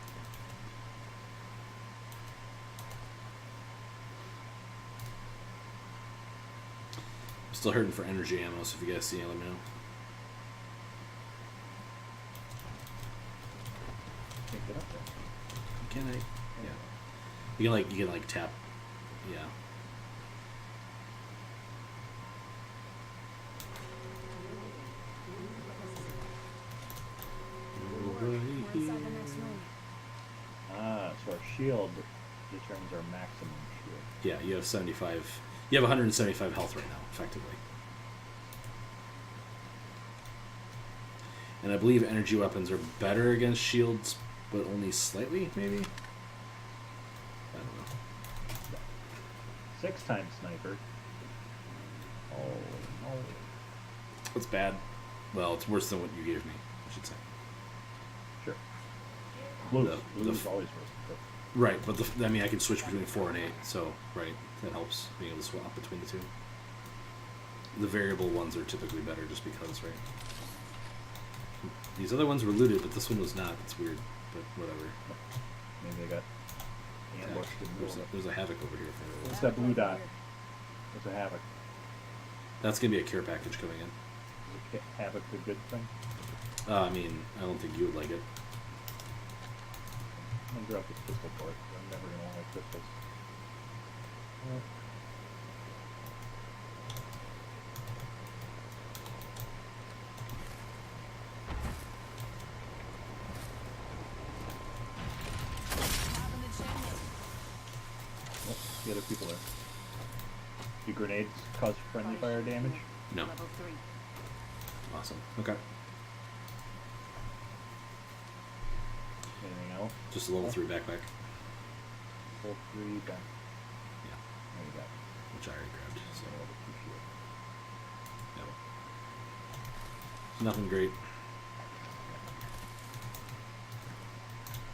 I'm still hurting for energy ammo, so if you guys see it, let me know. Can't get up there. Can I? Yeah. You can like tap. Yeah. We're inside the next ring. Ah, so our shield determines our maximum shield. Yeah, you have 75. You have 175 health right now, effectively. And I believe energy weapons are better against shields, but only slightly, maybe? I don't know. 6 times sniper. Oh no. What's bad? Well, it's worse than what you gave me, I should say. Sure. Blues. The- Blues the- always works. But Right, but I mean, I can switch between 4 and 8, so, right, that helps being able to swap between the two. The variable ones are typically better just because, right? These other ones were looted, but this one was not. It's weird, but whatever. maybe they got ambushed in the middle of it. There's a Havoc over here. For What's that blue dot? What's a havoc? That's going to be a care package coming in. Is havoc a good thing? I mean, I don't think you would like it. I'm gonna drop this pistol for it. I'm never gonna like pistols. Top in the chimney. Oh, the other people there. Do grenades cause friendly fire damage? No. Level 3. Awesome. Okay. Anything else? Just a level 3 backpack. Full 3 back. Yeah, There you go. which I already grabbed. So, So I'll appreciate it. yeah. Nothing great.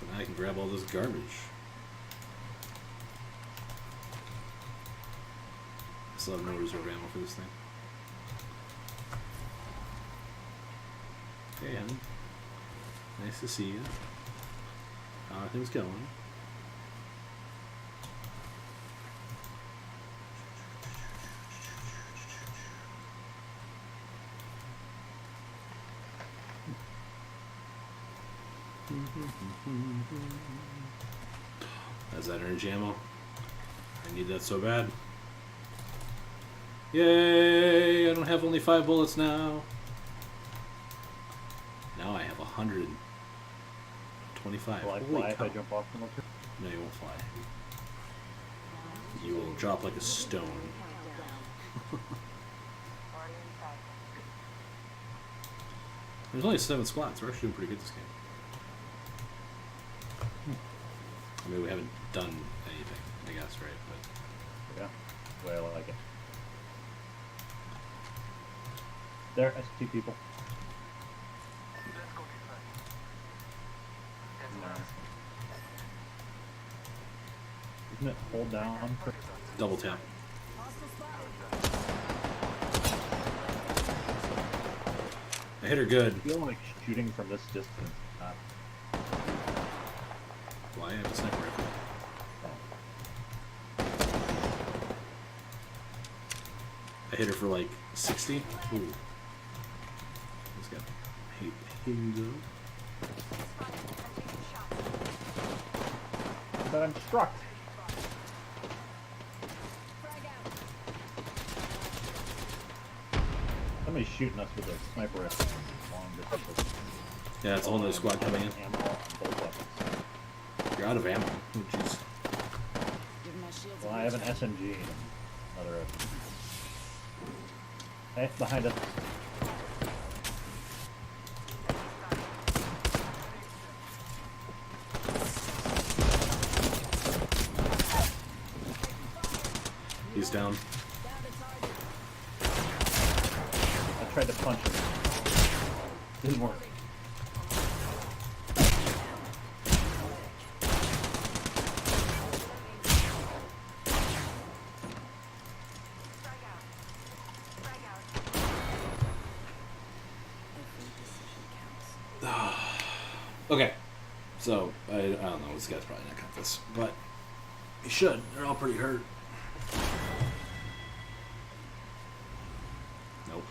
But now I can grab all this garbage. I still have no reserve ammo for this thing. Hey, honey. Nice to see you. How are things going? That's that energy ammo. I need that so bad. Yay! I don't have only 5 bullets now. Now I have 125. Will I Holy fly if cow. I jump off from up here? No, you won't fly. You will drop like a stone. Already inside. There's only 7 squads. We're actually doing pretty good this game. I mean, we haven't done anything, I guess, right? But Yeah. Well, I like it. There, I see people. Let's go this way. That's No. nice. Isn't it hold down for double tap. Hostile spotted. I hit her good. I feel like shooting from this distance? Why? I have a sniper rifle. I hit her for like 60. Ooh. He's got hate Hingo. But I'm struck. Frag out. Somebody's shooting us with a sniper rifle. Long distance. Yeah, it's a whole nother squad coming in. Ammo on both weapons. You're out of ammo. Oh, jeez. Give my shields Well, a I have an boost. SMG and another SMG. Hey, behind us. He's down. Down to target. I tried to punch him. Didn't work. Frag out. Frag out. Every decision counts. Okay. So, I don't know. This guy's probably not cut this. But he should. They're all pretty hurt. Nope.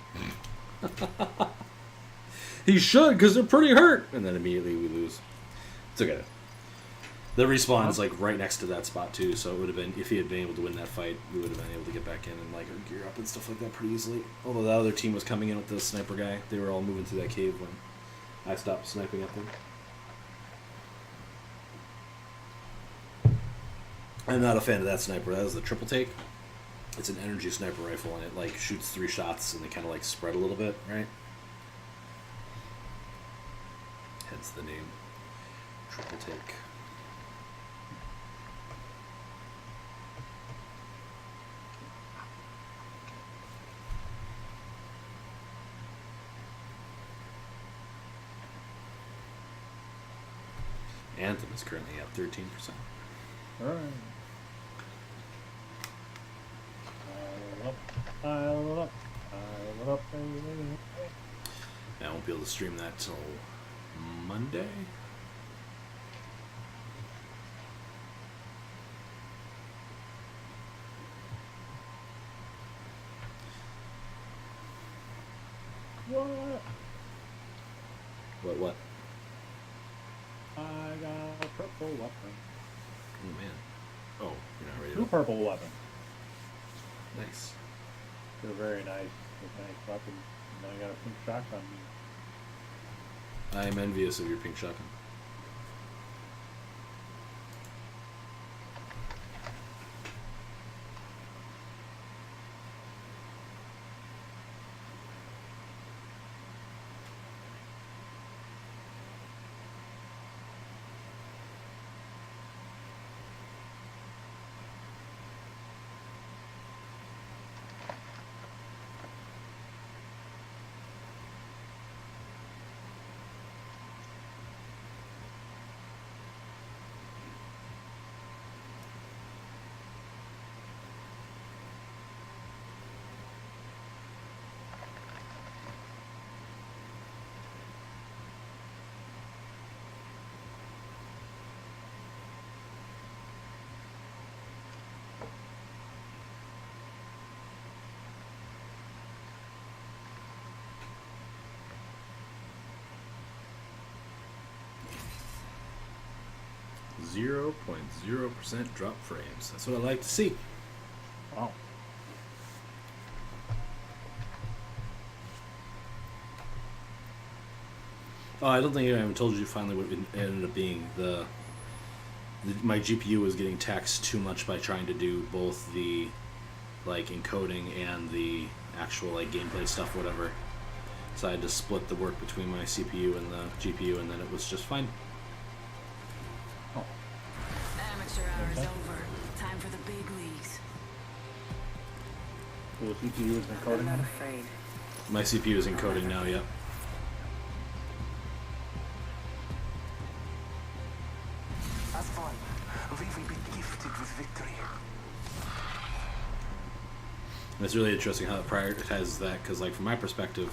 He should, because they're pretty hurt. And then immediately we lose. It's okay. The respawn's like right next to that spot too, so it would have been, if he had been able to win that fight, we would have been able to get back in and like gear up and stuff like that pretty easily. Although the other team was coming in with the sniper guy, they were all moving through that cave when I stopped sniping at them. I'm not a fan of that sniper. That is the triple take. It's an energy sniper rifle, and it like shoots 3 shots, and they kind of like spread a little bit, right? Hence the name, triple take. Anthem is currently at 13%. Alright. Pile it up, pile it up, baby. I won't be able to stream that till Monday. What? What? I got a purple weapon. Oh man. Oh, you're not ready Two to. purple weapons. Nice. They're very nice. They're nice weapons. And I got a pink shotgun. I am envious of your pink shotgun. .0% drop frames. That's what I like to see. Wow. Oh, I don't think I even told you finally what it ended up being. My GPU was getting taxed too much by trying to do both the like encoding and the actual like gameplay stuff, whatever. So I had to split the work between my CPU and the GPU, and then it was just fine. Amateur hour's over. Time for the big leagues. Cool CPU is encoding. I'm not afraid. My CPU is encoding now, yep. As one, we will be gifted with victory. And it's really interesting how it prioritizes that, because like from my perspective,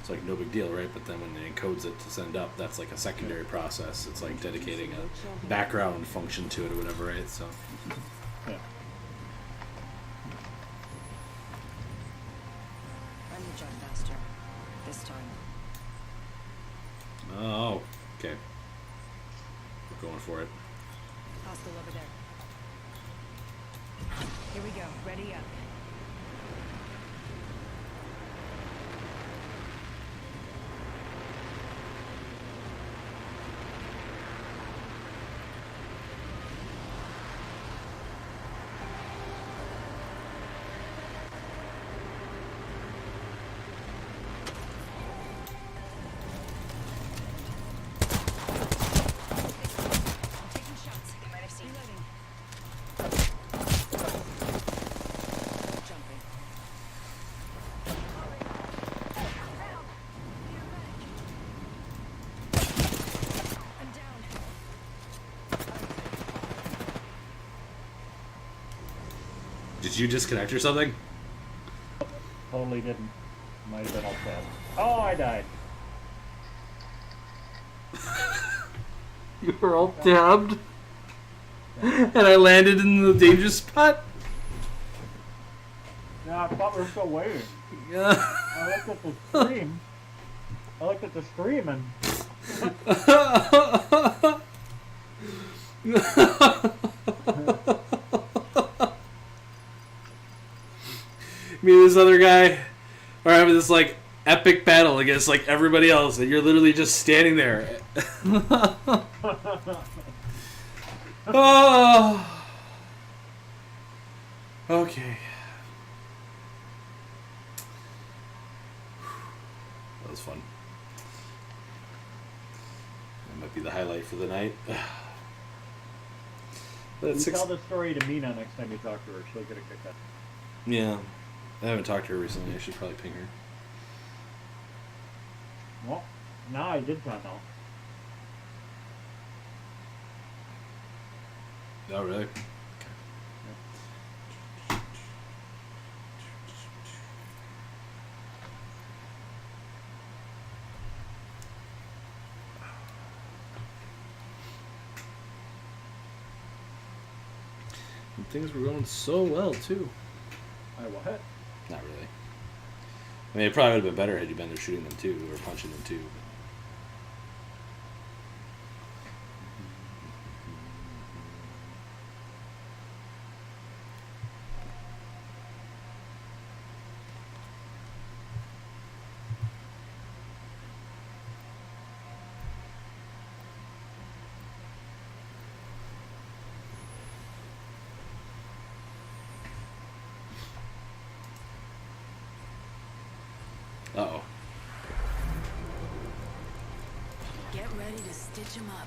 it's like no big deal, right? But then when it encodes it to send up, that's like a secondary process. It's like dedicating a background function to it or whatever, right? So Yeah. Run your job faster. This time. oh, okay, we're going for it. Hostile over there. Here we go. Ready up. Did you disconnect or something? Totally didn't. Might have been all tab. Oh, I died. You were all tabbed, and I landed in the danger spot. Yeah, I thought we were still waiting. Yeah. I looked at the stream. And me and this other guy are having this like epic battle against like everybody else, and you're literally just standing there. Oh. Okay. That was fun. That might be the highlight for the night. But you tell the story to Mina next time you talk to her. She'll get a kick out. Yeah. I haven't talked to her recently. I should probably ping her. Well, now I did find out. Oh, really? And things were going so well, too. I what? Not really. I mean, it probably would have been better had you been there shooting them, too, or punching them, too. Uh-oh. Get ready to stitch him up.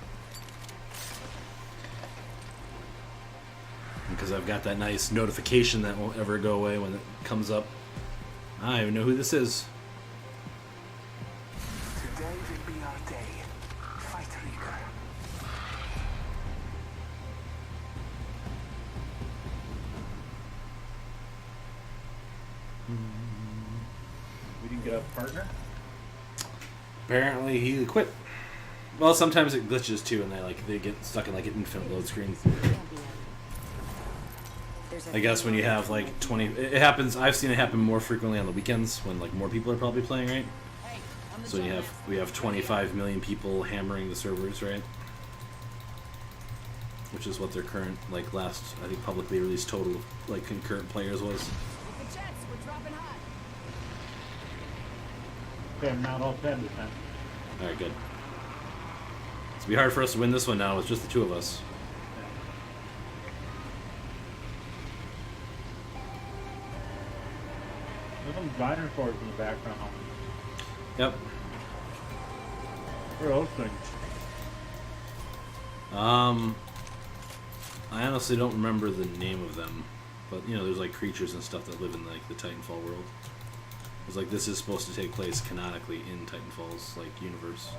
Because I've got that nice notification that won't ever go away when it comes up. I don't even know who this is. Today will be our day. Fight Rieger. We didn't get a partner? Apparently he quit. Well, sometimes it glitches too, and they get stuck in like an infinite load screen. I guess when you have like 20, it happens. I've seen it happen more frequently on the weekends when like more people are probably playing, right? So we have 25 million people hammering the servers, right? Which is what their current like last I think publicly released total of like concurrent players was. The jets, we're dropping hot. Okay, I'm not all 10 this time. All right, good. It's gonna be hard for us to win this one now with just the two of us. There's some dinosaurs in the background. Yep. What are those things? I honestly don't remember the name of them, but you know, there's like creatures and stuff that live in like the Titanfall world. It's like this is supposed to take place canonically in Titanfall's like universe.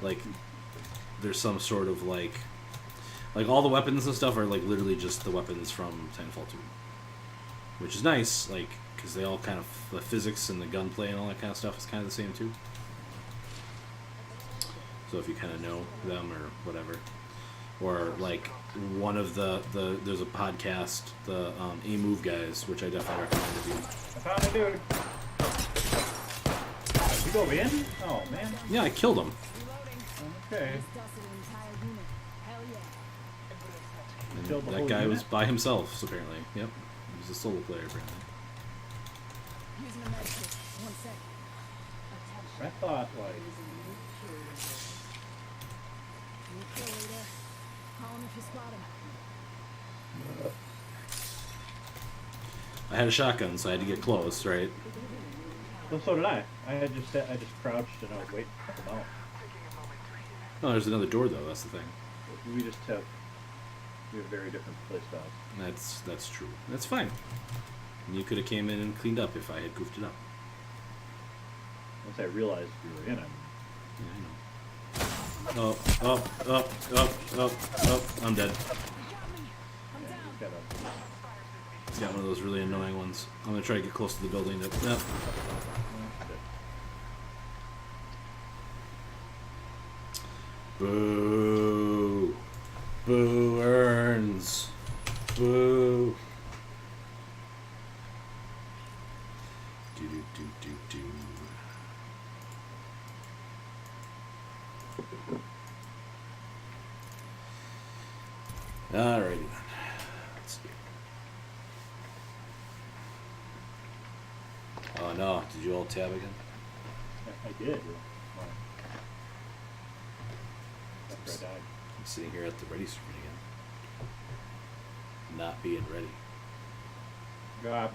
Like, there's some sort of like all the weapons and stuff are like literally just the weapons from Titanfall 2, which is nice, like because they all kind of the physics and the gunplay and all that kind of stuff is kind of the same too. So if you kind of know them or whatever, or like one of the there's a podcast, the A-Move guys, which I definitely recommend to you. I found a dude. Did you go in? Oh man. Yeah, I killed him. Okay. Dusted an entire unit. Hell yeah. And Killed the that whole guy unit? was by himself, so apparently. Yep, he was a solo player apparently. Using a med kit. 1 sec. I thought like New kill leader. Call him if you spot him. I had a shotgun, so I had to get close, right? well, so did I. I just crouched and I was waiting for them out. Oh, there's another door though. That's the thing. We have very different play styles. That's true. That's fine. And you could have came in and cleaned up if I had goofed it up. Once I realized we were in it. Yeah, I know. Oh, I'm dead. I'm down. Got a got one of those really annoying ones. I'm gonna try to get close to the building. Yep. Boo. Boo earns. Boo. Do do do do do. Alrighty then. Let's see. Oh no, did you all tab again? I did. After I died. I'm sitting here at the ready screen again. Not being ready. God.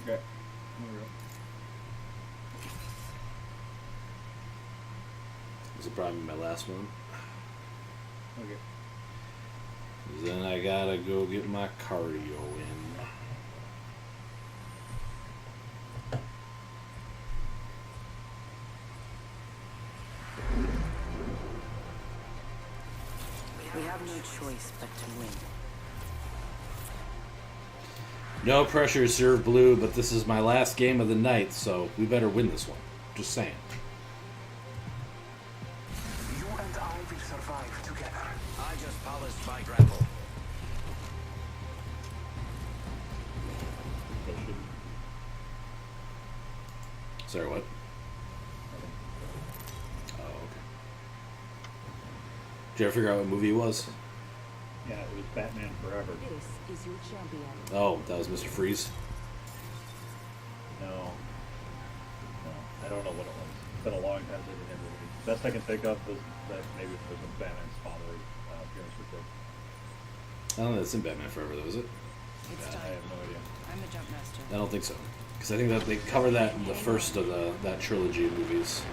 Okay. This will probably be my last one. Okay. Then I gotta go get my cardio in. We have no choice but to win. No pressure, Serve Blue, but this is my last game of the night, so we better win this one. Just saying. You and I will survive together. I just polished my grapple. Sorry, what? Oh, okay. Did you ever figure out what movie it was? Yeah, it was Batman Forever. This is your champion. Oh, that was Mr. Freeze. No. No, I don't know what it was. It's been a long time since I've ever read. Best I can think of was that maybe it was when Batman's father appearance was good. I don't know if it's in Batman Forever, though, is it? It's I time. have no idea. I'm the jump master. I don't think so. Because I think that they cover that in the first of that trilogy of movies.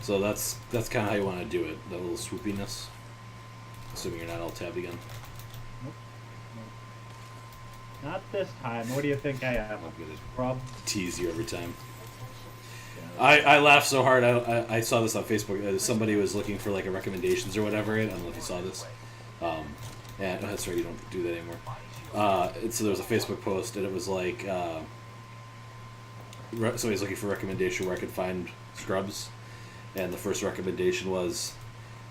So that's kind of how you want to do it, that little swoopiness. Assuming you're not all tabbed again. Nope. Not this time. What do you think I am? I'm gonna Rob? tease you every time. Yeah. I laughed so hard. I saw this on Facebook. Somebody was looking for like a recommendations or whatever. I don't know if you saw this. And oh, that's right, you don't do that anymore. So there was a Facebook post, and it was like somebody's looking for a recommendation where I could find Scrubs, and the first recommendation was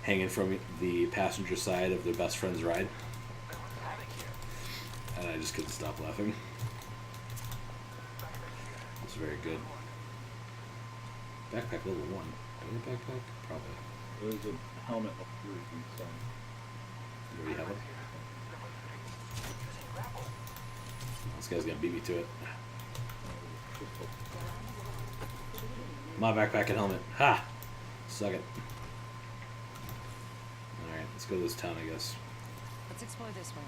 hanging from the passenger side of their best friend's ride, and I just couldn't stop laughing. It's very good. Backpack level 1. Do I need a backpack? Probably. There's a helmet up here, so. You already have it? This guy's gonna beat me to it. My backpack and helmet. Ha! Suck it. Alright, let's go to this town, I guess. Let's explore this way.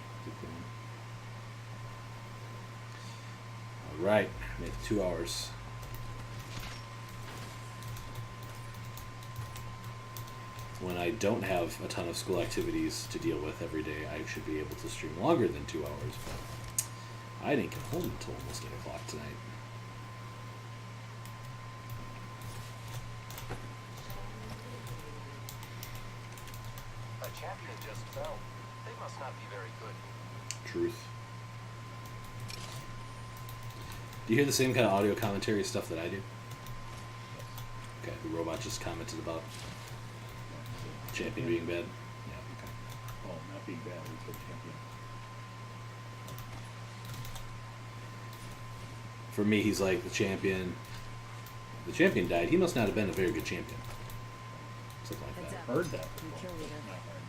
Alright, made it 2 hours. When I don't have a ton of school activities to deal with every day, I should be able to stream longer than 2 hours, but I didn't get home until almost 8 o'clock tonight. A champion just fell. They must not be very good. Truth. Do you hear the same kind of audio commentary stuff that I do? Okay, the robot just commented about champion being bad. Yeah, okay. Well, not being bad, we said champion. For me, he's like the champion. The champion died. He must not have been a very good champion. Something like Heads that. up. Heard that New before. kill leader. Not heard.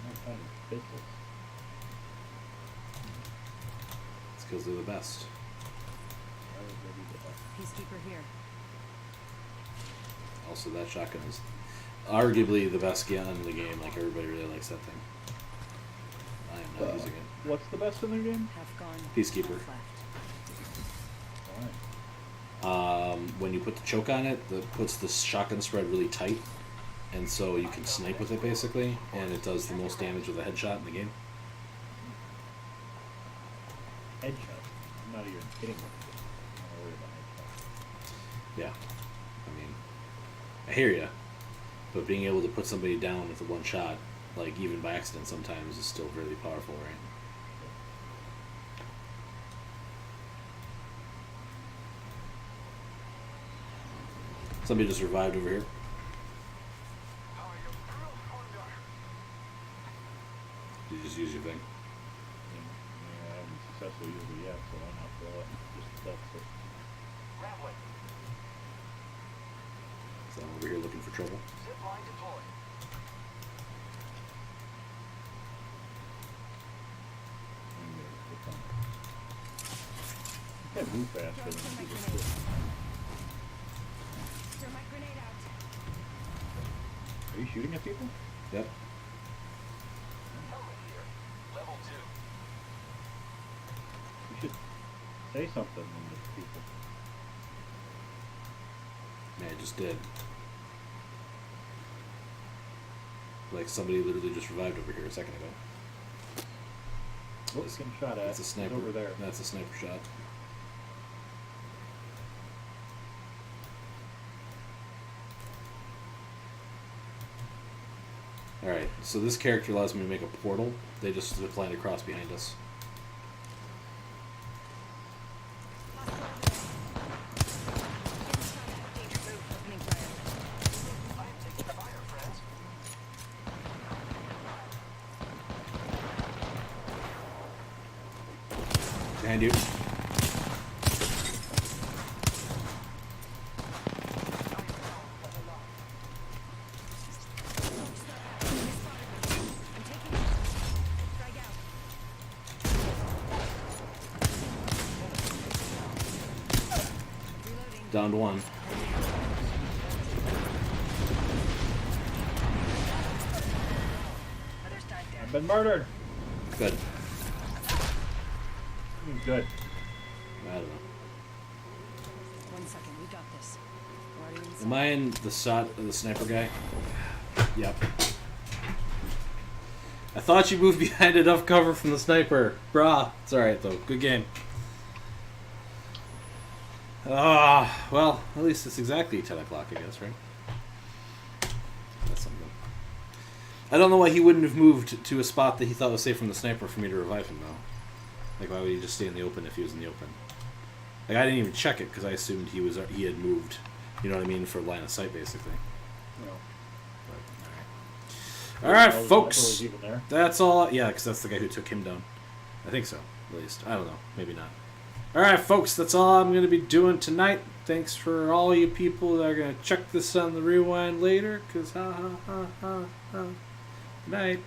Not finding pistols. because they're the best. Why would they be the best? Peacekeeper here. Also, that shotgun is arguably the best gun in the game. Like, everybody really likes that thing. I am not using it. What's the best in the game? Half gone. Peacekeeper. half left. Why? When you put the choke on it, that puts the shotgun spread really tight, and so you can snipe with it basically, and it does the most damage with a headshot in the game. Headshot. I'm not even kidding with you. I'm not worried about headshot. Yeah, I mean, I hear ya, but being able to put somebody down with a one shot, like even by accident, sometimes is still really powerful, right? Somebody just revived over here. How are you? Under. Did you just use your thing? Yeah, I haven't successfully used it yet, so why not throw it? Just that's it. Grappling. So I'm over here looking for trouble. Zip line deployed. You can't move faster than you just do. Throw my grenade out. Are you shooting at people? Yep. Helmet here. Level 2. You should say something when there's people. Man, I just did. Like somebody literally just revived over here a second ago. Whoops, getting shot at. That's a He's sniper. over there. That's a sniper shot. Alright, so this character allows me to make a portal. They just zipline across behind us. Opening fire. I am taking fire, friends. Behind you. I'm taking it. Frag out. Reloading. Down to one. Others died there. I've been murdered. Good. Good. I don't know. 1 second, we got this. Guardians. Am I in the sniper guy? Yep. I thought you moved behind enough cover from the sniper. Brah. It's alright though. Good game. Well, at least it's exactly 10 o'clock, I guess, right? That's something. I don't know why he wouldn't have moved to a spot that he thought was safe from the sniper for me to revive him, though. Like, why would he just stay in the open if he was in the open? Like, I didn't even check it because I assumed he had moved. You know what I mean? For line of sight, basically. No. All right, Oh, the folks. sniper was even there. That's all. Yeah, because that's the guy who took him down. I think so, at least. I don't know. Maybe not. All right, folks. That's all I'm going to be doing tonight. Thanks for all you people that are going to check this on the rewind later. Because ha ha ha ha ha. Good night.